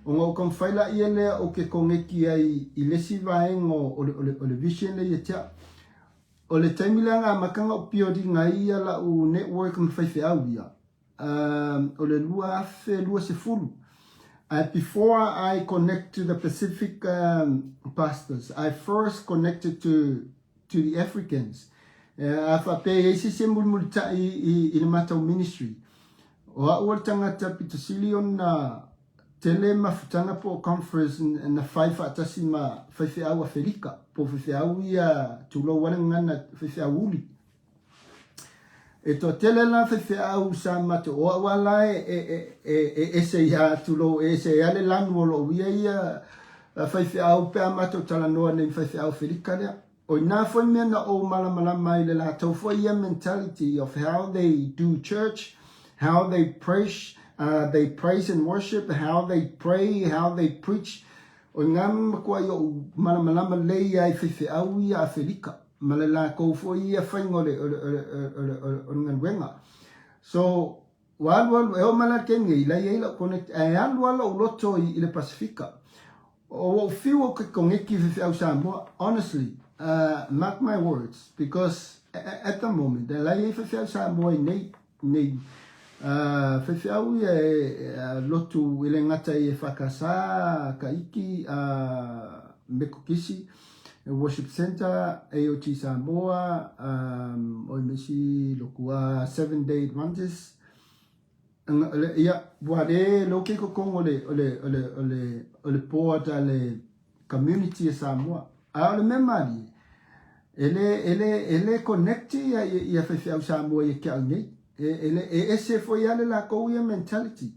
ngau kam whaila ia lea o ke kongeki ai I lesi vaengo o le vision le ia o le taimilanga makanga o pio di ngai ia la u network mwhaife au ia. O le lua se fulu. Before I connect to the Pacific pastors, I first connected to the Africans. Afa pe eisi se mulmulta I le matau ministry. O a tangata pitusili on na tele mafutanga po conference na faifa atasi ma faife au Afrika. Po faife au ia tulo walangana faife au uli. E to tele la faife au sa mato o wala se ya tulo se ya le lanu lo ia faife au pe mato tala noa ne faife au Afrika le. O na foi mena o malamala mai le la to foi a mentality of how they do church, how they praise and worship, how they pray, how they preach. O ngam ko yo malamala le ia faife au ia Afrika. Malala ko fo ia faingole o nganwenga. So wal e o malake ngi la ia connect e alwala o loto I le Pasifika. O fiu ko kongeki fe au Samoa, honestly, mark my words, because at the moment la ia fe au Samoa nei fe au ia lotu ile ngata I fakasa kaiki mekokisi worship center AOT Samoa o mesi lokua 7-day Adventist ia buare loke ko ole port ale community Samoa a le memari ele connect ia fe au Samoa ia ka ngai ele se foi ale la ko ia mentality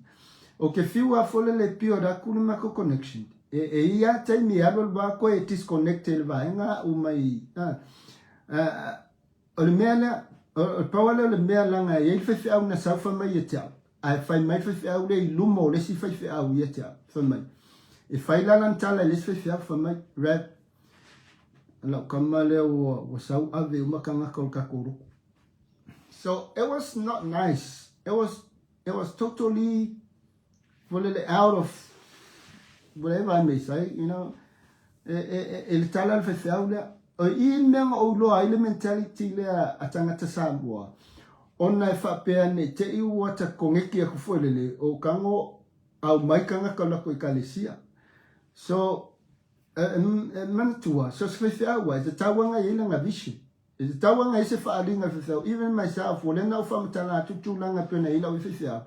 o ke fiwa fole le pio da kulma ko connection ia taimi alo ba ko disconnected va nga o mai o le mea o pawale o le mea langa ia fe au na saufa mai ia ai fai mai fe au le lumo le si fe au ia fa mai e fai la lantala le fe au fa mai red la kamale o sau ave o makanga ko kakuru. So it was not nice. It was totally out of whatever I may say, you know. El talal fe aula o in mem o lo ile mentality le atanga Samoa. Ona fa pe ne te I wata kongeki ku folele o kango au mai kanga kala ko kalesia. So mantua so fe awa te tawanga ile nga vision. Te tawanga ise fa alinga fe even myself wole na fa mtala tutulanga pe na ile fe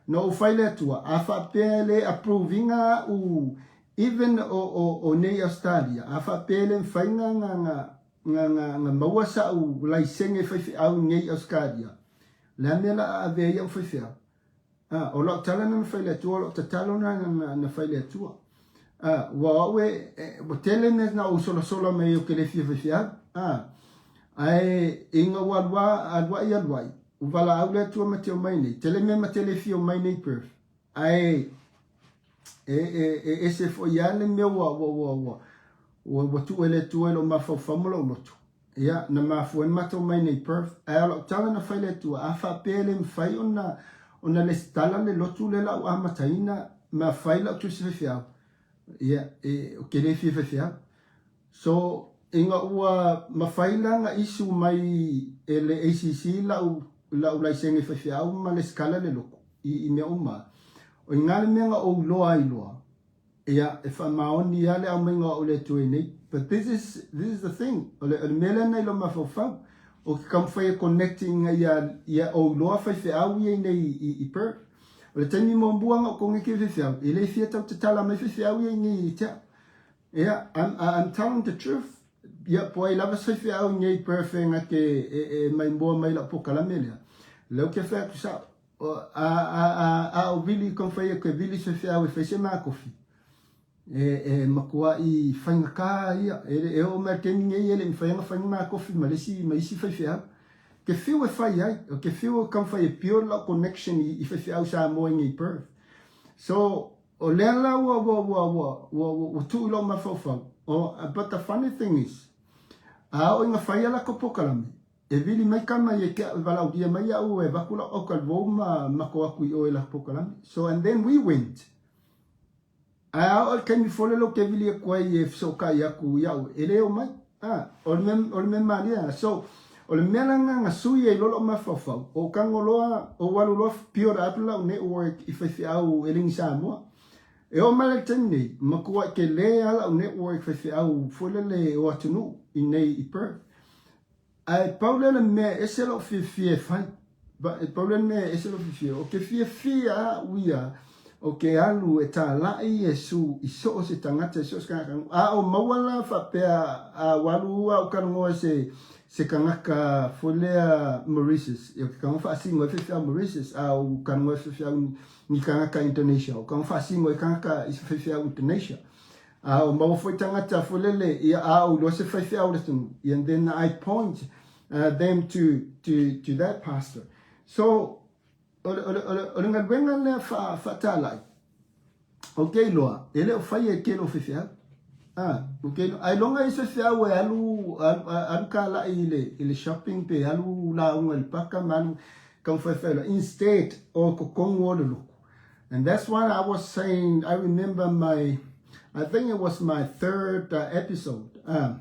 no faile tua afa pele approvinga u even o nei Australia afa pele fainga nga mawasa u laisenge fe au nei Australia la mela ave ia fe o lo tala na faile tua lo tatalo na faile tua wa we botele na o solo me o que le fe ai inga adwa ia adwa uvala aule tua mateo mai nei tele me matele fio mai nei Perth ai se fo yale me wa tu ele tu elo ma fo famulo lotu ya na ma fo mateo mai nei Perth ai lo tala na faile tua afa pele mfai ona le stala le lotu le la wa mataina ma faila tu se fia ya o que le fia so inga ua mafaila nga isu mai ele ACC la laisenge fe au ma le skala le loko I me uma o ngale menga o loa I loa ia e fa maoni ale au menga o le tuene but this is the thing o le mele nei lo mafofa o ki kam fa connecting ia o loa fe au ia nei I Perth o le tani mo buanga ko ngeke fe au ele fia tau te tala mai fe au ia nei tia yeah I'm telling the truth. Ya poi lava se fe au nei perfenga ke mai mo mai la pokala melia lo ke fa sa o vili kon fa ke vili se fe au fe se ma kofi makua I fanga ka ia o ma ke ni ele mi fanga ma kofi ma si fe au ke fiu e fa ia ke fiu kon fa pure la connection I fe au sa mo nei Perth so o le la wo tu lo ma fa but the funny thing is o inga fai ala ko pokalame e vili mai kama ye ke vala udia mai au e vakula o kalvoma mako aku I o la pokalami. So and then we went. O kemi folelo ke vili kwa ye soka yaku yau ele o mai. O me malia. So o le melanga nga sui e lolo mafafau. O kangoloa o waluloa pio da atula o network I fefe au elingi Samoa. E o male tene makua ke le ala o network fefe au folele o atunu I nei I Perth. Ai Paulele me eselo fie fai. Ba Paulele me eselo fie. O ke fie a uia o ke alu e tā lai e su I so o se tangata e so se kangaka. O mawala whapea a walu ua o karangoa se kangaka folea Mauritius. E o ke kangawha asingo e fefea Mauritius a o karangoa fefea ni kangaka Indonesia. O kangawha asingo e kangaka I fefea Indonesia. O mawa foi tangata folele I a o lo se fefea o letung. And then I point them to that pastor. So, o nga gwenga le fa talai. Okay loa, ele o fai e kelo fefea. Okay no. Ai longa I fefea we alu kala ile shopping pe alu la unga il paka malu kam fefea. Instead o kokongo lo. And that's why I was saying I remember I think it was my third episode. And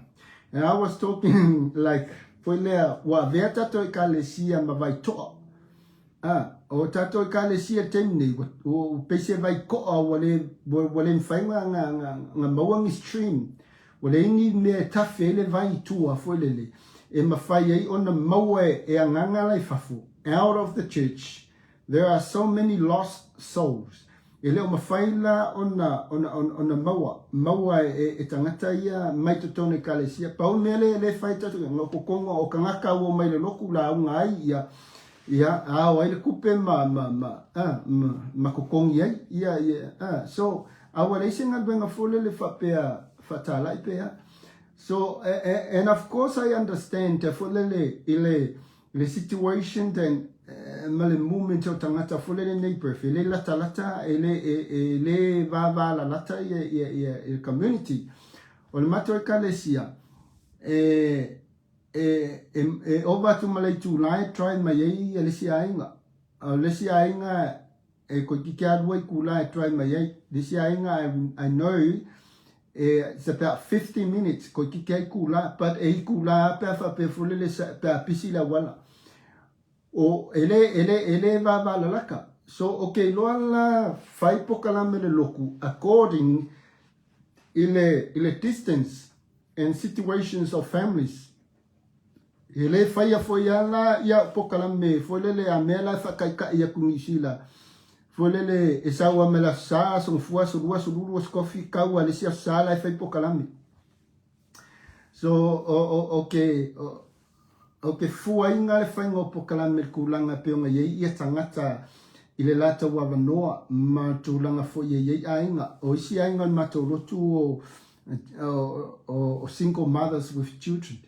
I was talking like foi lea wa veta to ikalesia ma vai to. O tato ikalesia temni o pese vai ko wale mfainga nga mawang stream. Wale ingi me tafele vai tua foi lele. E mafai ai ona mawe e anganga lai fafu. Out of the church there are so many lost souls. E leo mawhaila ona maua e tangata ia mai totone kalesia. Pau mele le whaita tu ngoko kongo o kangaka ua mai le loku la unga ai ia au ai le kupe ma kokongi ai ia. So awa leise nga duenga fole le whapea whatala I pea. So and of course I understand te fole le situation and male movement o tangata fulele nei perfile la talata ele va la lata e community o le mato e kalesia over to malai tu lai try mai ele si ainga e ko kikia dua ku lai try mai le si ainga I know it's about 50 minutes ko kikia ku la but e ku la pa fulele pa pisila wala o ele va la laka. So okay loa la fai pokalame le loku according ile distance and situations of families. Ele fai foi ala ia pokalame foi le amela fa kai ia kungisila. Foi le esawa mela sa so fua so lua so lulu skofi kau ale sia sala fai pokalame. So okay okay, fua inga le whainga pokalame kulanga peonga ia tangata I le lata wawanoa ma tūlanga fo iei ainga. O isi ainga mato rotu o single mothers with children.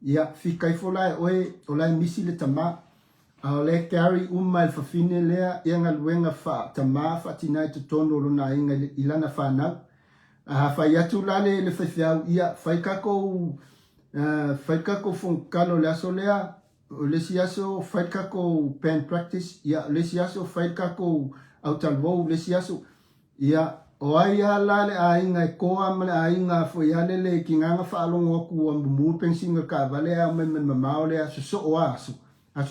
Ia, whikai fo lai oe o lai misi le tama. O le kari umma il fafine lea ianga luenga fa tama fatinai to tono luna inga ilana whanau. Whai atu lale le whaiwhiau ia whaikako Whaikako whongkalo le aso lea, le si aso whaikako pen practice, ia le si aso whaikako autalvou, le si aso, ia o ai a lale a inga e koa male a inga fo ia lele ki nganga whaalongo aku ambu mūpeng singa ka vale a me mamao le aso so o aso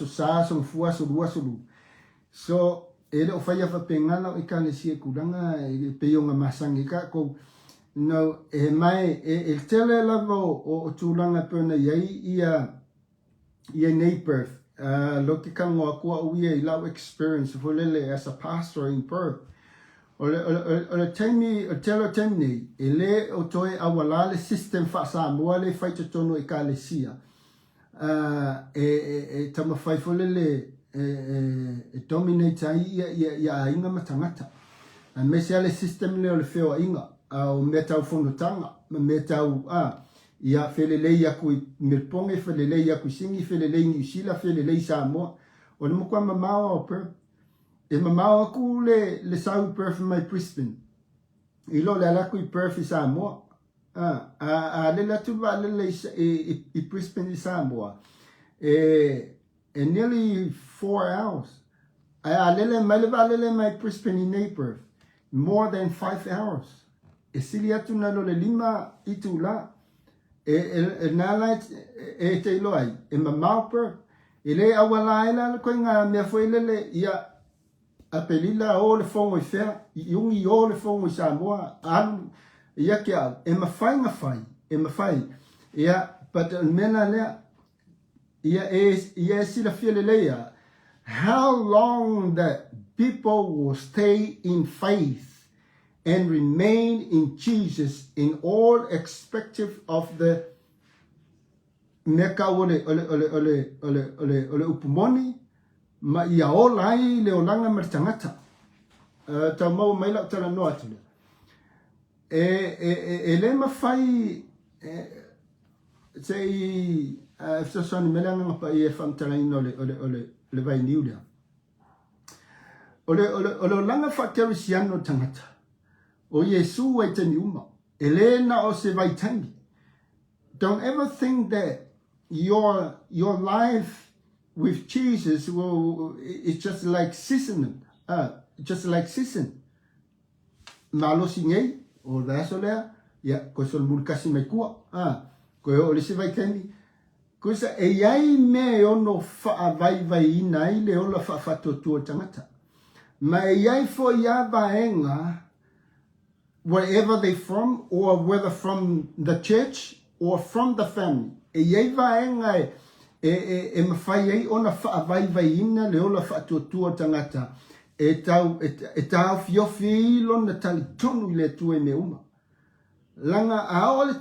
sa aso mfua aso lua aso lu. So, ele o whaia whapengana o ika le si e kuranga e peionga masangi ka kou. No, mai tele lava o tūlanga pēna ia nei Perth. Loki kangoa kua uia I lau experience for lele as a pastor in Perth. O le telo temni, ele o toe awala le system whaasa mua le whaita tono I ka le sia. Tama whai for lele dominate ia inga matangata. Me se ale system le o le wheo inga. O me tau whanutanga, me tau ia whelelei aku I Milponge, whelelei aku Singi, whelelei New Zealand, whelelei Samoa. O le mokua mamao o Perth. E mamao aku le sau Perth mai Brisbane. I lo le alaku I Perth I Samoa. Le latu va le I Brisbane I Samoa. nearly 4 hours. Alele my Brisbane neighbor, more than 5 hours. Sili atu na lo le lima itu la. Nala te loai. Mamauper. Le awala ila ko nga me foi lele ia apelila o le fongo fea. Yungi o le fongo Samoa. Ia kia. Mafai. Ia, but mena lea. Ia sila fielelea. How long that people will stay in faith and remain in Jesus in all expective of the meka ole upumoni ma ia olai le olanga mertangata ta mau mai la tala no atule le mafai sei so son melanga pa e fam tala no le vai niulia ole langa fakerisiano tangata o Yesu e te niuma elena o se vai tangi. Don't ever think that your life with Jesus it's just like season malo singei o daso lea ya ko sol mulkasi mai kua ko o le se vai tangi ko sa e ai me ono fa vai nai le ola fa fatotu tangata ma e ai fo ya vaenga wherever they from, or whether from the church or from the family. E iei vaenga e mawhai ei ona whaavai ina le ola whaatuatua tangata. E tau fiofi ilo na tali tonu le tue me uma. Langa aole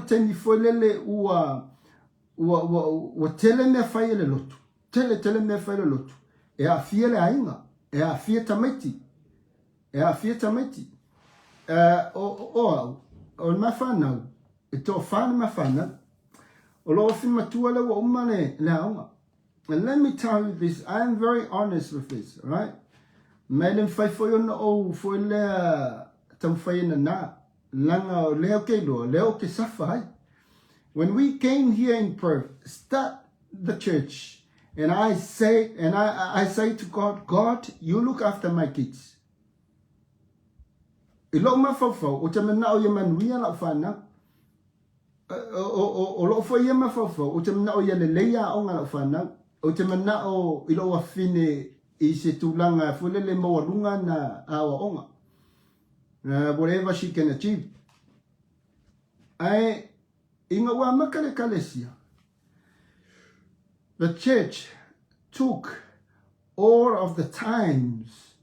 teni foi lele ua tele me whai le lotu. Tele me whai le lotu. E a fia le ainga. E a fia tamaiti. O mafana e to fana mafana o lo fi matua le wa umane le aunga. And let me tell you this, I am very honest with this, right? Melen fai foi ona o foi le tam fai na langa leo ke safa hai. When we came here in Perth, start the church, and I say to God, you look after my kids. Ilo ma fafau o te mana o Yemanuia la fana o lo fo yema fafau o te mana o Yaleleia o nga la fana o te mana o ilo wa fine I se tulanga fulele mo lunga na awa onga whatever she can achieve ai inga wa makale kalesia. The church took all of the times,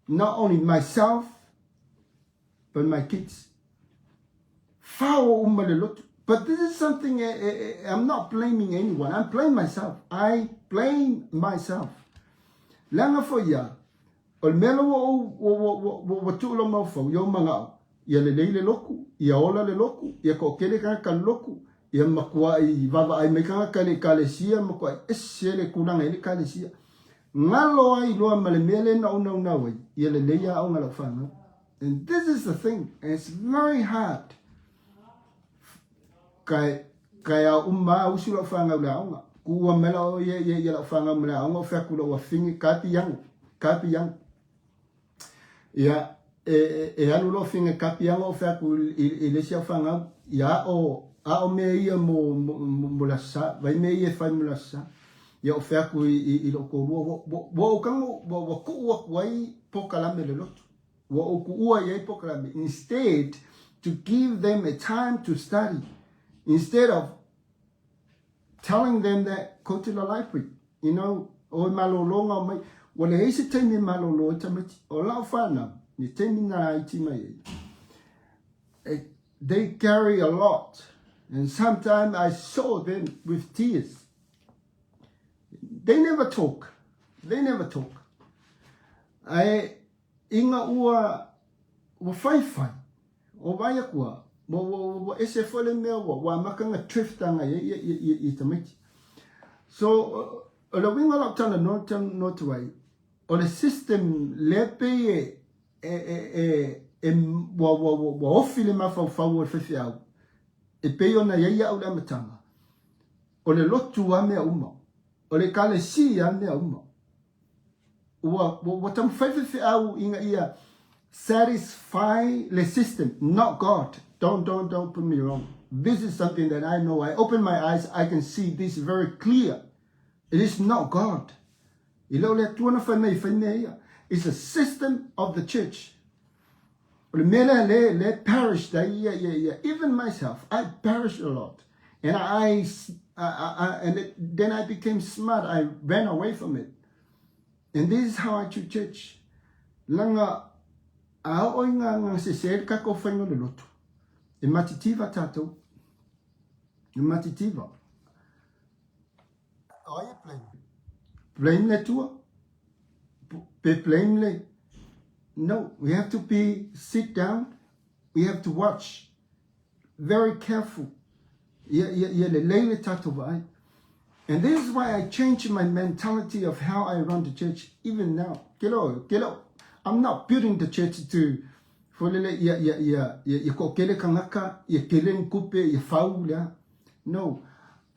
not only myself but my kids. But this is something I'm not blaming anyone. I'm blaming myself. I blame myself. Langa fo ya. Ol melo wo tulo mo fo yo manga. Ya le loku, ya ola le loku, ya ko kele ka loku, ya makwa I baba ai meka kalesia makwa esele kunanga ile kalesia. Ngalo ai lo male mele na una we. Ya le ya o ngala fanga. And this is the thing, and it's very hard. Kaya usula fanga ulaonga. Kuwa mela o ye la fanga ulaonga fa kula wa fingi kapi yang. Ya alu lo fingi kapi yang o fa kul ilesia fanga ya o me ia mo lasa, vai me ia fa mo lasa. Ya o fa ku ilo ko wo kango wo ku wai pokalame le lotu. Instead, to give them a time to study, instead of telling them that go to the library, you know, or malolonga mai, wale heise temi malolo tamati, o la fana, ni temi na iti mai. They carry a lot, and sometimes I saw them with tears. They never talk. Inga ua fai o vai akua mo ese fole me wa makanga triftanga ye tamiti. So o winga la tana no wai o le system lepe wa ofile ma fa o fefiau e pe ona ye ya ula matanga o le lotu a mea uma. O le kale si a mea uma. Ua tam whaiwhi au inga ia satisfy the system, not God. Don't put me wrong. This is something that I know. I open my eyes, I can see this very clear. It is not God. It's a system of the church. Le parish, even myself, I perished a lot. And then I became smart. I ran away from it. And this is how I choose church. Langa aoinga se ser kako fango le loto. E matitiva tato. E matitiva. Are you blame? Blame le tua? Blame le? No, we have to sit down. We have to watch. Very careful. And this is why I changed my mentality of how I run the church even now. I'm not building the church to no,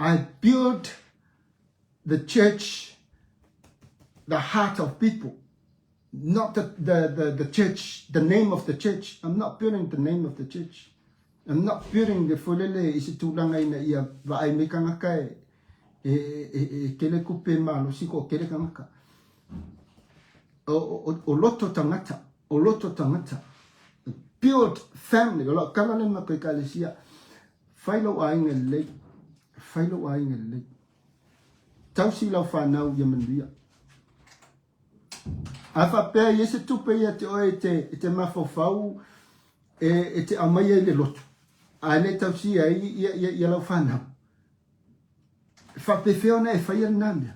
I build the church, the heart of people, not the church, the name of the church. I'm not building the name of the church. I'm not building the fulele isi tulanga ina ia va ai mekangaka kele kupe malo siko kele kangaka o loto tangata build family o lo kala le makai kalesia failo ainga le tausi la fa nau yemendia afa pe yese tupe ya te o te mafofau te amaya le loto ale tausi ai ya la fa nau fa pe feona e fa yanamia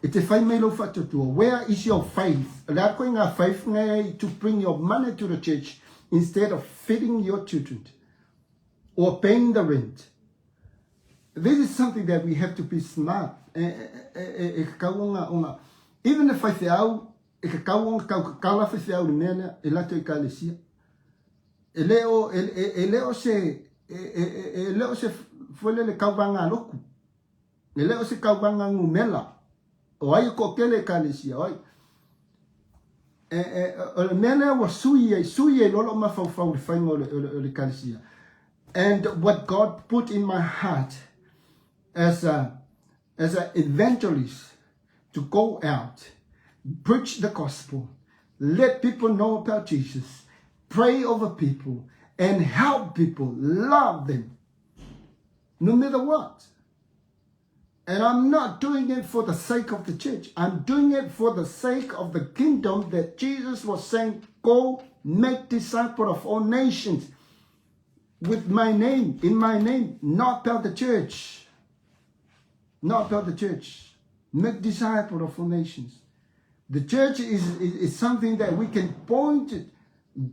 te fai me lo fa tu where is your faith la ko nga faith ngai to bring your money to the church instead of feeding your children or paying the rent. This is something that we have to be smart. Even if I say out, if I kala fa out nena elato ikalesia. Eleo se fole le kaubanga loku. Eleo se kaubanga ngumela. O ai ko kele kalesia oi. Mena was suye lolo mafau fango le kalesia. And what God put in my heart as an evangelist to go out, preach the gospel, let people know about Jesus, pray over people, and help people, love them, no matter what. And I'm not doing it for the sake of the church. I'm doing it for the sake of the kingdom that Jesus was saying, go make disciples of all nations with my name, in my name, not about the church. Not about the church. Make disciples of all nations. The church is something that we can point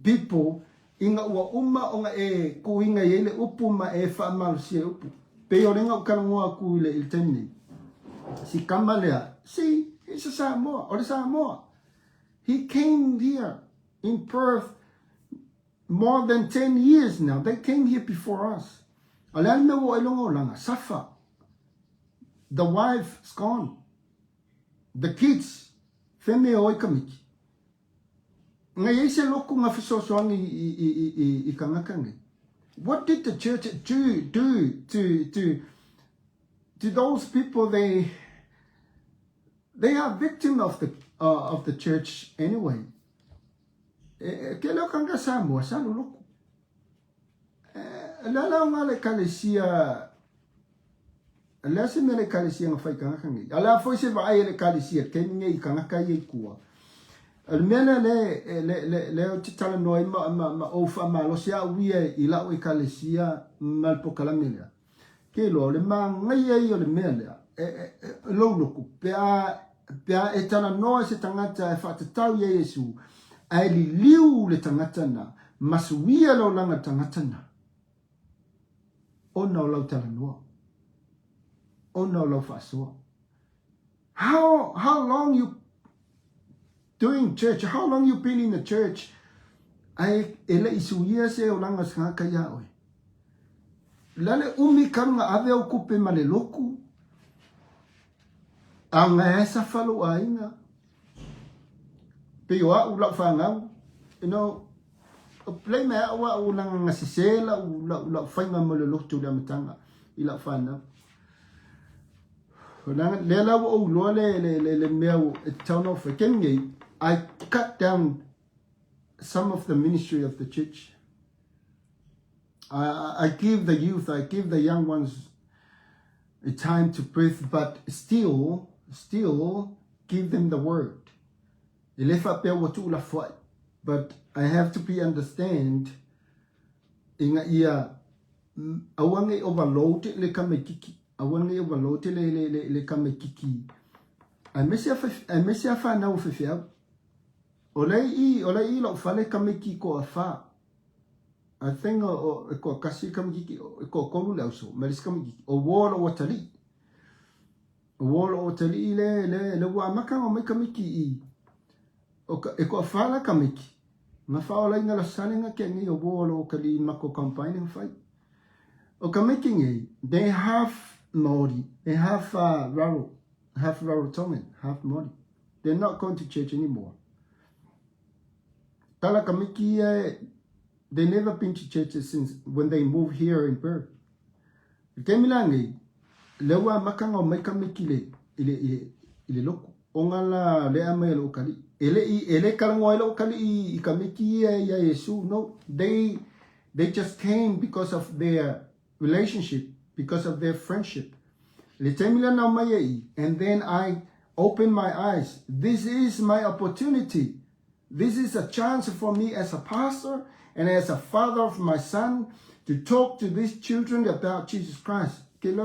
people in wa umma onga e kuinga yele upu ma e fa malusia upu. Pe orenga ukanwa ku ile iltemni. Si kamalea. See, it's a Samoa or Samoa. He came here in Perth more than 10 years now. They came here before us. Alam wo ilongo langa safa. The wife's gone. The kids, feme oi kamiki. Ngai se loku nga fisosoangi I kangakangi. What did the church do to those people? They are victim of the church anyway. Kelo kanga Samoa sanu loku. Lala ngale kalesia. Ala se mele kalesia nga fai kanga kangi. Ala foi se va ai le kalesia kenye I kanga kai kua. Al mele le o titala noi ma o fa ma lo sia wie I la o kalesia mal pokalamela. Ke lo le ma ngai ai o le mele. Lo loku pea e tana noa se tangata e whatatau ia Yesu. Ai li liu le tangata na. Masuia lo langa tangata na. O na o lau tala noa. O no lo fasoa. How long you doing church? How long you been in the church? Ai ele isuia se o langa ska ya oi. Lale umi kanga ave o kupe male loku. anga esa falo ainga pe wa ula fanga you know play me wa una ngasisela ula fanga mololo tu la matanga ila fana lela wo lo le meu town of Kenya. I cut down some of the ministry of the church. I give the youth, I give the young ones a time to breathe, but still give them the word. But I have to be understand inga ia awange overload le kamekiki awange overload le kamekiki I mesia fa na ofefia olei lo fale kameki ko afa I think ko kasi kameki ko kolu lauso maris kameki o wolo watali le wa maka o kameki I ko fala kameki na fa olei ngala salinga kengi o wolo kali mako campaigning fight o kameki ngi they have Maori they have half Rarotongan, half Māori. They're not going to church anymore. Tala kamiki, they never been to churches since when they moved here in Perth. Kemilangi, lewa makanga o mekamiki ile loko. Ongala le ame lo kali. Ele kalangwa lo kali I kamiki ya Yesu. No, they just came because of their relationship, because of their friendship. And then I open my eyes. This is my opportunity. This is a chance for me as a pastor and as a father of my son to talk to these children about Jesus Christ. When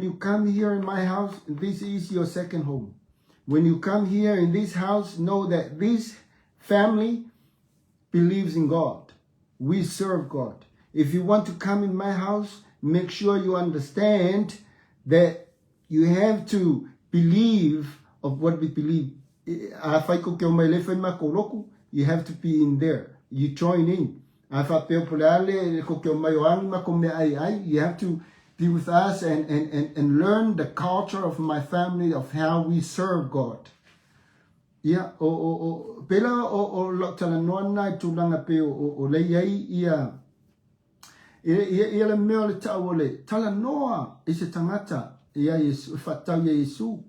you come here in my house, this is your second home. When you come here in this house, know that this family believes in God. We serve God. If you want to come in my house, make sure you understand that you have to believe of what we believe. You have to be in there. You join in. You have to be with us and learn the culture of my family, of how we serve God. Ia pela o tala noana tulanga pe o le ia le meo le tawole tala noa I se tangata ia Yesu fatau ia Yesu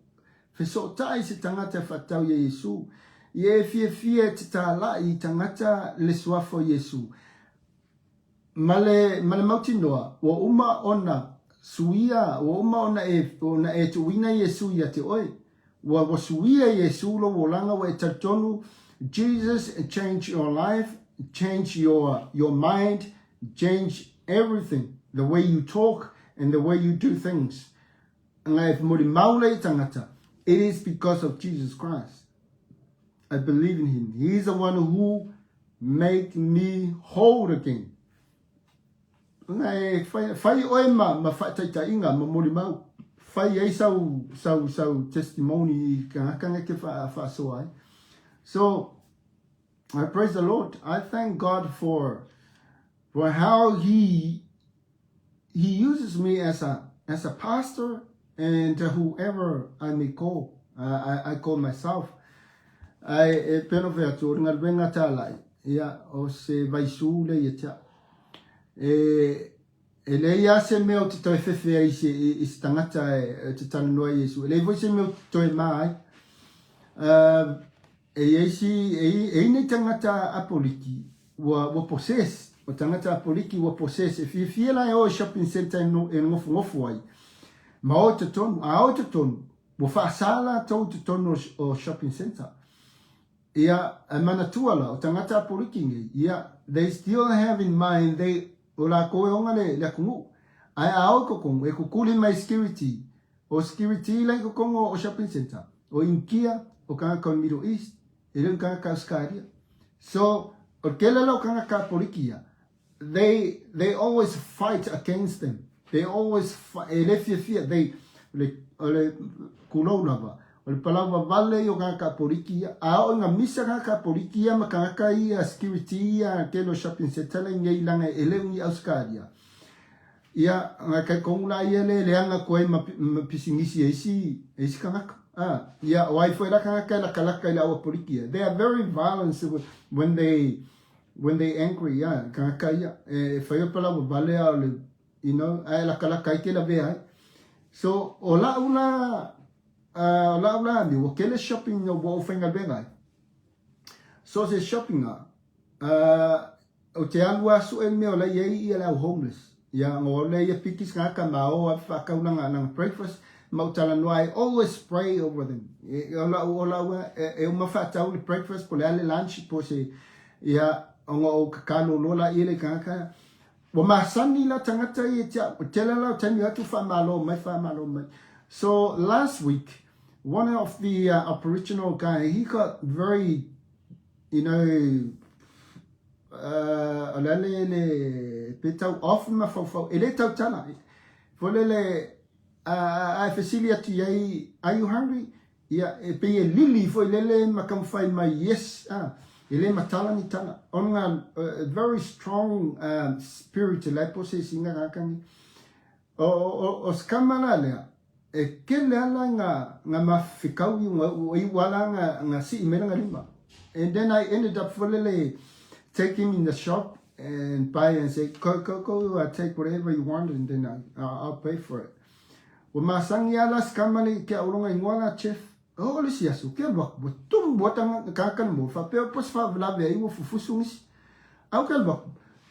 fe so tai se tangata fatau ia Yesu ia fie te tala I tangata le suafo Yesu male mauti noa wa uma ona suia wa uma ona e tuina Yesu ia te oi Jesus change your life, change your mind, change everything, the way you talk and the way you do things. It is because of Jesus Christ. I believe in him. He is the one who made me whole again. Testimony. So I praise the Lord. I thank God for how he uses me as a pastor and whoever I may call. I call myself. I penoveator ngalbenga talai ya o se vaisule yeta Eleia se meo te toi whewhea I se tangata te tana noa Yesu. Elei voi se meo toi mai. Nei tangata apoliki wa poses. O tangata apoliki wa poses. E fia lai o shopping center e ngofu ai. Ma o te tonu, a o te tonu. Wa whaasala tau te tonu o shopping center. Ia manatuala o tangata apoliki nge. Ia, they still have in mind, o la koe onga le kungu. Ai ao kokong, e kukuli mai security. O security lai kokong o shopping center. O inkia, o kanga ka Middle East. E rin kanga ka Australia. So, o kele lau kanga ka polikia. They always fight against them. They always fight. E le fia, they, le kulou lava. o le palawa vale o kanga poliki a o nga misa kanga poliki ma kanga ia security ia ke lo shopping center le ngai langa ele ni auskaria ia nga kai kongula ia le anga koe ma pisingisi esi kanga ia wai foi la kanga la kalaka la o poliki they are very violent when they angry kanga ia foi o palawa vale a le you know ai la kalaka ke la ve ai so ola ni wo kele shopping no wo fenga bengai so se shopping o te alua su el me ola ye la homeless ya ngole ye pikis nga ma o fa ka una nga breakfast ma tala no I always pray over them ola e uma fa ta breakfast po le lunch po se ya o kakalo lola ile kaka wa masani la tangata ye tela la tani atu fa malo mai so last week one of the Aboriginal guy, he got very, you know, often my for electro tana. For I facilitate ye, are you hungry? Yeah, pay a lily for lele makam find my yes, ele matalani tana. On a very strong spirit, like possessing a can o scamanale. E kele ala nga mafikau i wala nga si imena nga lima. And then I ended up take him in the shop and buy and say, go, take whatever you want and then I'll pay for it. Wa masang yala skamali kia ulonga ingwala chef. Oh, lisi yasu, kia wak, butum buatang kakan mo, fa peo pos fa vlave iwo fufusungis. Au kia wak,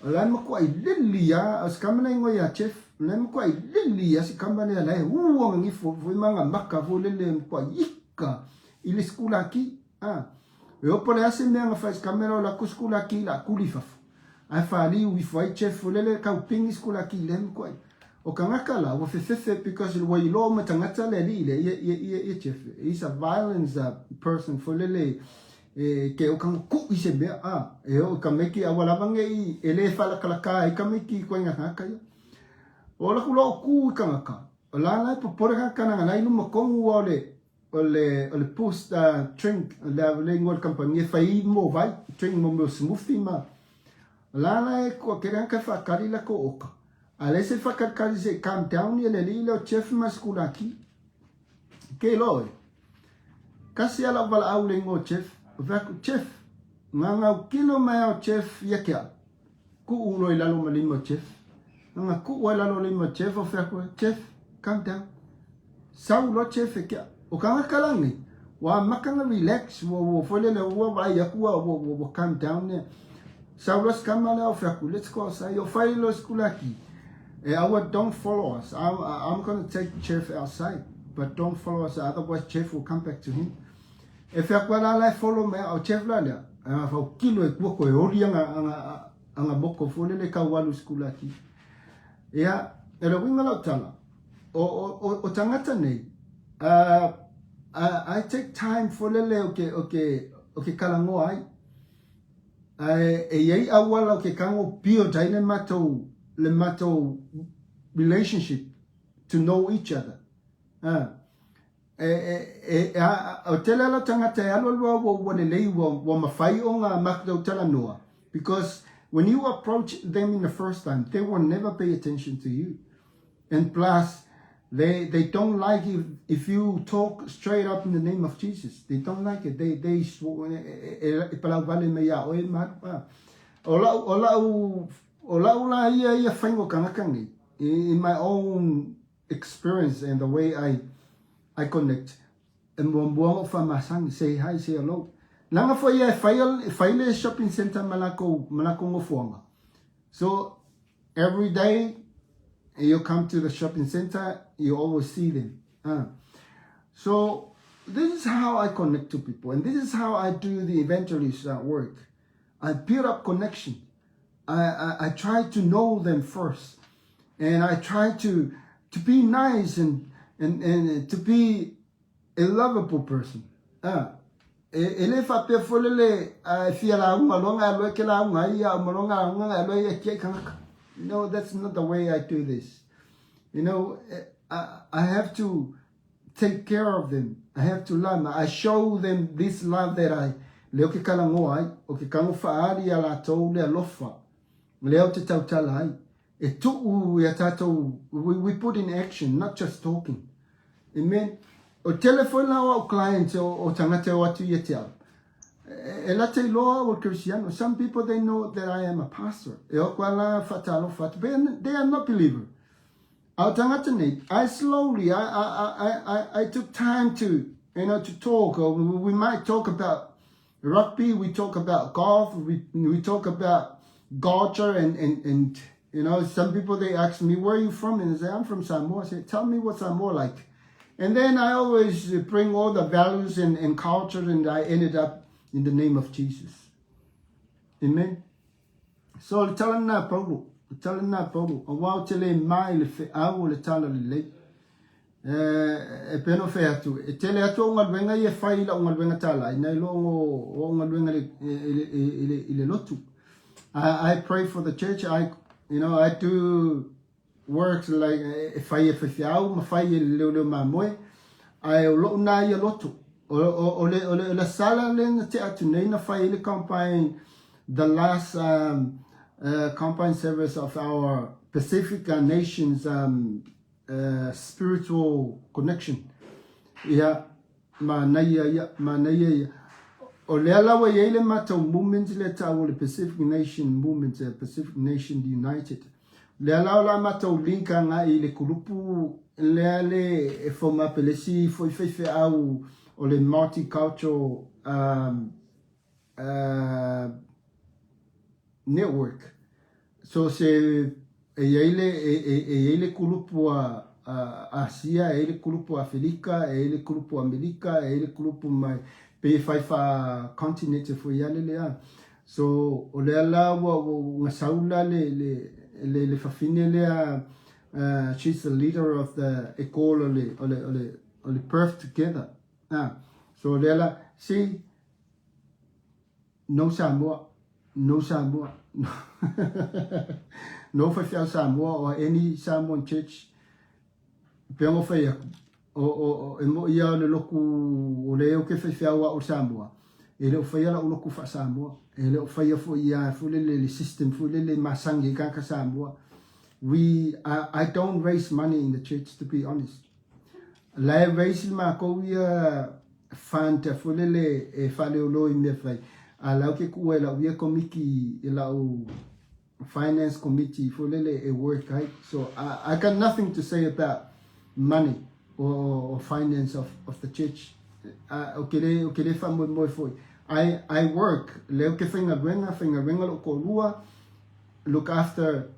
lan makwa i lili ya, skamala ingwa ya chef. Lem kwa lili asi kambane ala uang ni fo manga maka fo lele kwa ika ile skula ki yo pole ase me nga fa kamera la skula ki la kulifa ai fa li wi fo chef fo lele ka ping skula ki lem kwa o kanga kala wo fe because the way lo matangata le ye chef is a violence person fo lele ke o kanga ku ise be e o kameki awala bange ele fa la kala ka kameki kwa nga ka ola kulo ku kanga la por kana na inu makongu ole post drink la lengua campania fai mo vai drink mo smoothie ma la ko kera ka fa kari la ko oka ale se fa kari se calm down ele lilo chef mascula ki ke lo kasi ala vala au lengo chef chef nga kilo ma chef yakia ku uno ilalo malimo chef nga ku wala lo lima chef chef calm down sau lo chef kia o kanga kalangi wa makanga relax wo folele wo ba ya ku wo calm down ne sau lo skamala o let's go say yo failo skulaki don't follow us I'm going to take chef outside but don't follow us otherwise chef will come back to him if ya kwala la follow me o chef la ya fa kilo e ko ori anga boko folele ka walu skulaki ya ero winga la tala o tangata nei I take time for lele okay kalango ai ye awala okay kango pio daine mato relationship to know each other o tele la tangata alo wo lele wo mafai o nga makdo tala noa because when you approach them in the first time, they will never pay attention to you. And plus, they don't like if you talk straight up in the name of Jesus. They don't like it. In my own experience and the way I connect. And say hi, say hello. Langa fo ye faile shopping center malako ngofuanga. So every day you come to the shopping center, you always see them. So this is how I connect to people, and this is how I do the evangelist work. I build up connection. I try to know them first, and I try to be nice and to be a lovable person. Ele fa pe folele fia la unga longa lo ke la unga ia molonga unga lo ia ke kanga. No, that's not the way I do this. You know, I have to take care of them. I have to love. I show them this love that I leo ke kalango ai o ke kango faari ala tou le alofa leo te tautala ai e tuu ia tatou we put in action, not just talking. Amen. O telefone lawa o client o tangata o atu ia te au e la te loa o Cristiano. Some people, they know that I am a pastor e o kwa la fatalo fat but they are not believer. Au tangata nei I slowly I took time to to talk. Or we might talk about rugby, we talk about golf, we talk about culture and some people, they ask me, where are you from? And I say, I'm from Samoa. I say, tell me what Samoa like. And then I always bring all the values and culture, and I ended up in the name of Jesus. Amen. So tell na Paulo, o wao te le mai le fe au le tala le le. E peno fe atu e tele atu o ngalwenga ye fai la o ngalwenga tala ina ilo o ngalwenga le lotu. I pray for the church. I do works like fai fe au ma fai le ma moe ai lo na ye lotu o le sala le te atu nei na fai le campaign, the last campaign service of our Pacific nations spiritual connection. Yeah, manaya. O le alawa ye le mata movement le tau le Pacific Nation movement, Pacific Nation United. Le alawa la mata linka nga I le kulupu le e forma pelesi foi fe au o le multicultural network. So se e le kulupu a Asia, e le kulupu Afrika, e le kulupu Amerika, e le kulupu mai pe fai fa continent fo yale le. So o le ala wa saula le fa fine le she's the leader of the école le Perth together. So le ala see no Samoa no fa Samoa or any Samoan church pengo fa ya o mo ia le loku o le o ke fa o Samoa e le fa ia la o loku fa Samoa e le fa ia fo ia fo le system fo le masangi ka Samoa. I don't raise money in the church, to be honest. La raise ma ko ia fanta fo le e fa le lo I me fai ala ke ku ela ia komiki ela o finance committee for a work, right? So I got nothing to say about money or finance of the church. I work look after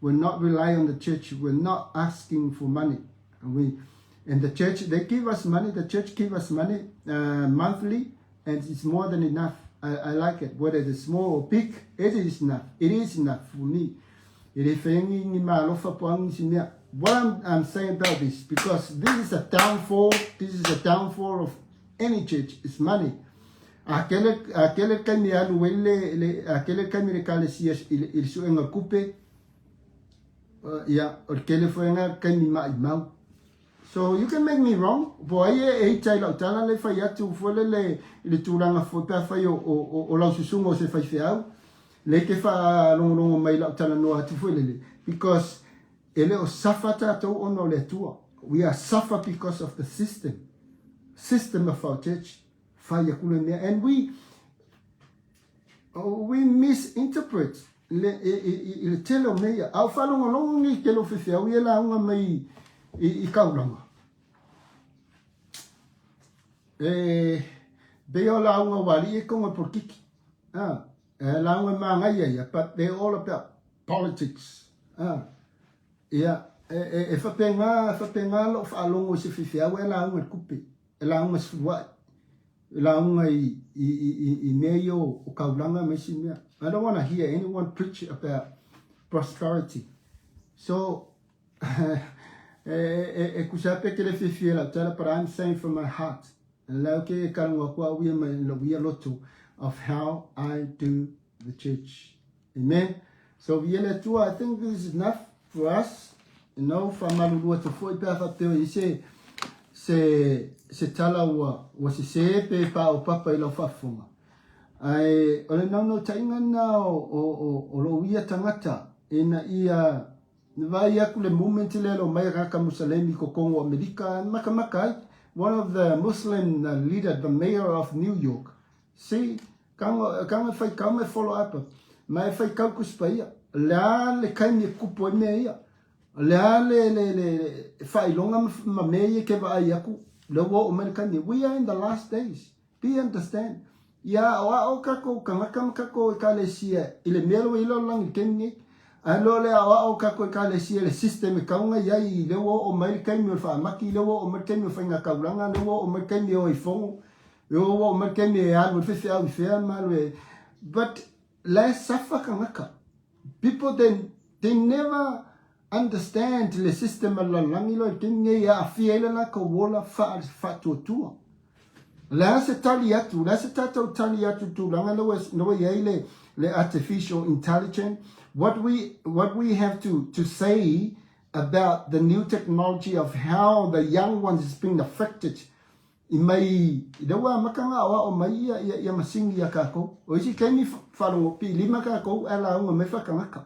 we're not rely on the church. We're not asking for money. And the church, they give us money. The church give us money monthly, and it's more than enough. I like it. Whether it's small or big, it is enough. It is enough for me. What I'm saying about this, because this is a downfall. This is a downfall of any church. It's money. Aquele kami alu wele aquele kami rekale sias il su enga kupe ya aquele foi enga kami mau. So you can make me wrong. Boy, e tai la tala le fai atu fole le turanga fo pa fai o la susungo se fai fiau. Le ke fa longo mai la tala no atu fole because ele o safata to ono le tua. We are suffer because of the system of our church. And we misinterpret le telo meia. Au fa longo ni ke lo fifiau ia la unga mai I kaulanga. Beo la unga wali e konga por kiki. La unga mangaya, but they're all about politics. Yeah. E fa penga lo fa longo se fifia we la unga kupe. La unga swat. La unga I meio o kaulanga mesi mea. I don't want to hear anyone preach about prosperity. So kusape ke le fifia la tala, but I'm saying from my heart. La ke kalunga kwa uia mai lo uia loto of how I do the church. Amen. So viele tua, I think this is enough for us. From malulua to foi pa fa teo I say se tala wa se pe pa o papa I lo fafonga. Ai ole no tainga na o lo ia tangata ina ia vai aku le moment le lo mai raka musalemi ko Kongo Amerika maka one of the Muslim leader, the mayor of New York. See, kanga fai kama follow up. Mai fai kau kuspaia. La le kai me kupo meia. La le fai longa ma meia ke va ayaku. Le wo Amerikani. We are in the last days. Be understand. Ya o kako kanga kako kalesia. Ile melo ilo lang kenni. Ano le awa o kako kalesia le system kaunga yai le wo Amerikani me fa maki le wo Amerikani me fa nga kaulanga le wo Amerikani o ifongo. Yo wo Amerikani e alu fe au fe malwe. But la safa kanga. People they never understand the system la langilo kinge ya fiela la ko wola fa tu. La se taliatu tu langa no yele le artificial intelligence. What we have to say about the new technology of how the young ones is being affected. Imai dewa makanga awa o mai ya masingi ya kako. Oisi kemi faro pi lima kako ala unga mefa kangaka.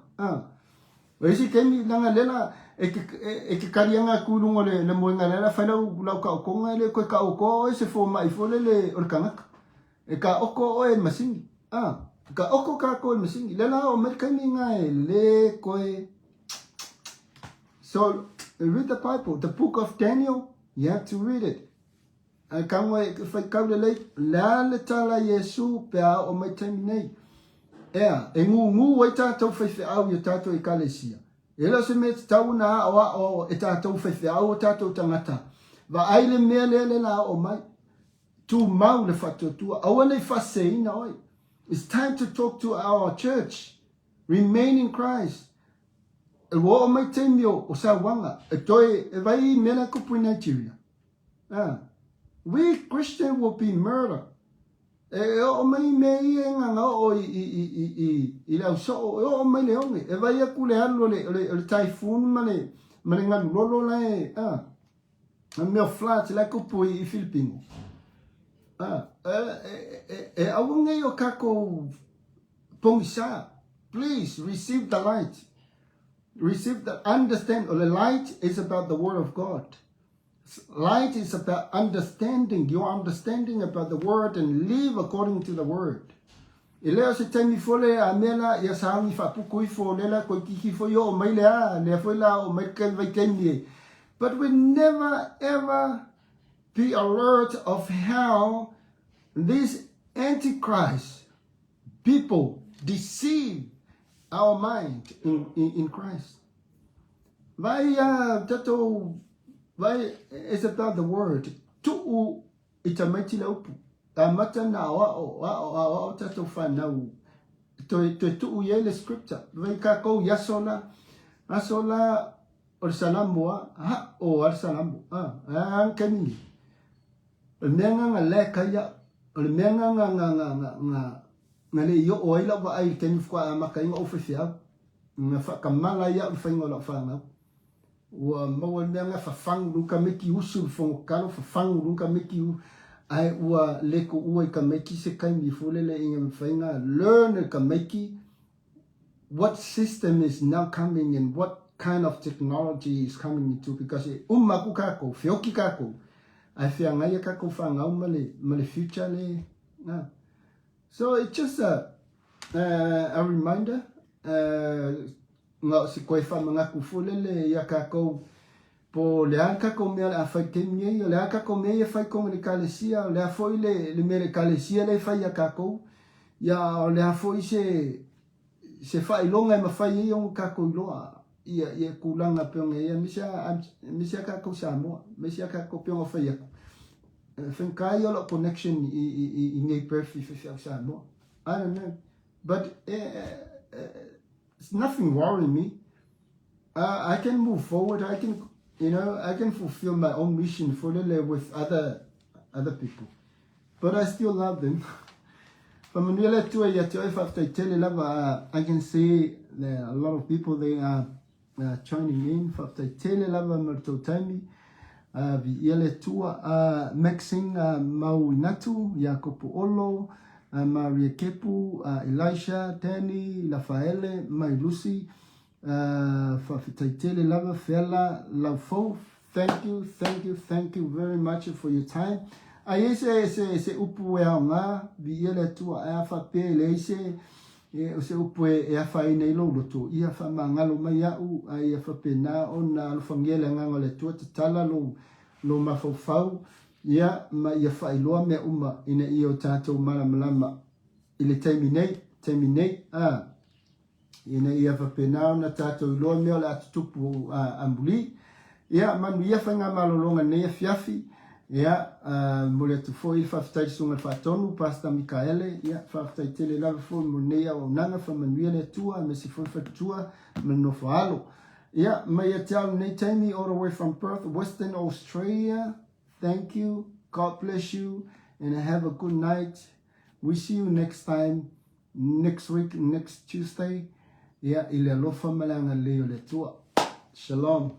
Oisi kemi langa lela eke karianga kulungo le moenga lela fana ula ka okonga le ko ka oko ese fo mai fo le orkangaka. E ka oko o e masingi. Ka oko ka ko masingi lela o merkami ngai le koe. So read the Bible, the book of Daniel. You have to read it. Kangwe fai kaule lei la le tala Yesu pe a o mai taimi nei. Ea, e ngu wai tātou whaiwhi au i tātou I kalesia. E la se me tau na awa o e tātou whaiwhi au o tātou tangata. Wa aile mea lele la o mai. Tu mau le whatotua. Awa nei whaseina oi. It's time to talk to our church. Remain in Christ. E wo o mai taimi o sa wanga. E toi e vai mena kupu Nigeria. We Christian will be murdered. O mai me nga o I la so o mai le onge. E vai aku le halo le typhoon mane nga lolo la a meu flat la kupu I Filipino. Awunge yo kako pongisa. Please receive the light. Receive the understand. The light is about the word of God. Light is about understanding, your understanding about the word and live according to the word. Ileo se temi fole a mela ya sahangi fa pukui fo lela ko kiki fo yo mai le fo la o mai ken vai kenye. But we never ever be alert of how these antichrist people deceive our mind in Christ. Vai tato vai it's about the word. Tu itamati la upu. Amata na wa tato fa na u. Tu ye le scripture. Vai kako yasola asola or salamu ha o ar salamu. An kanini. Menga nga le kaya or menga nga le yo oila wa ai keni fwa makai nga ofisia. Nga fa kamala ya fa ngola fa na. Wa mawa nga fa fang luka meki usul fong kalo fa fang luka meki u ai wa leko u ka meki se kai mi fulele ingem fainga learn ka meki what system is now coming and what kind of technology is coming into because ummaku kako fioki kako ai fia nga ya kako fa nga male future le so it's just a reminder nga si koe fa mga kufulele ya kako po le kako me a fa kemye le kako me fa ko le kalesia le foi le me kalesia le fa ya kako ya le foi se fa ilonga ma fa yo kako loa ia kulanga pe nge misia kako samo misia kako pe ngo fa ya fen kai yo connection I ngai perfect fa samo I don't know but it's nothing worrying me. I can move forward. I can fulfill my own mission for with other people. But I still love them. I can see that a lot of people they are joining in. vi ele tua Maxing mau inatu Jacopo Olo Maria Kepu Elisha Danny Rafaele mai Lucy Fafitaitele lava fela laufo. Thank you very much for your time. Ai se upu e nga vi ele tua e fa pe le o se upu e fa nei lo to ia fa mangalo mai au ai fa pena ona alfangele nga ngole tua tala lo mafofau ia ma ia fa ilo me uma ina io tato malama ile terminate ina ia fa pena na tato ilo me la tupu ambuli ia manu ia fa nga malolonga nei fiafi ia mole tu foi fa ftai sunga fa tonu pasta Mikaele ia fa ftai tele la fo monea o nanga fa manuia le tua me si foi fa tua me no falo ia mai tell nei time all the way from Perth, Western Australia. Thank you, God bless you, and have a good night. We see you next time, next week, next Tuesday. Ia ile alofa malanga leo le tua. Shalom.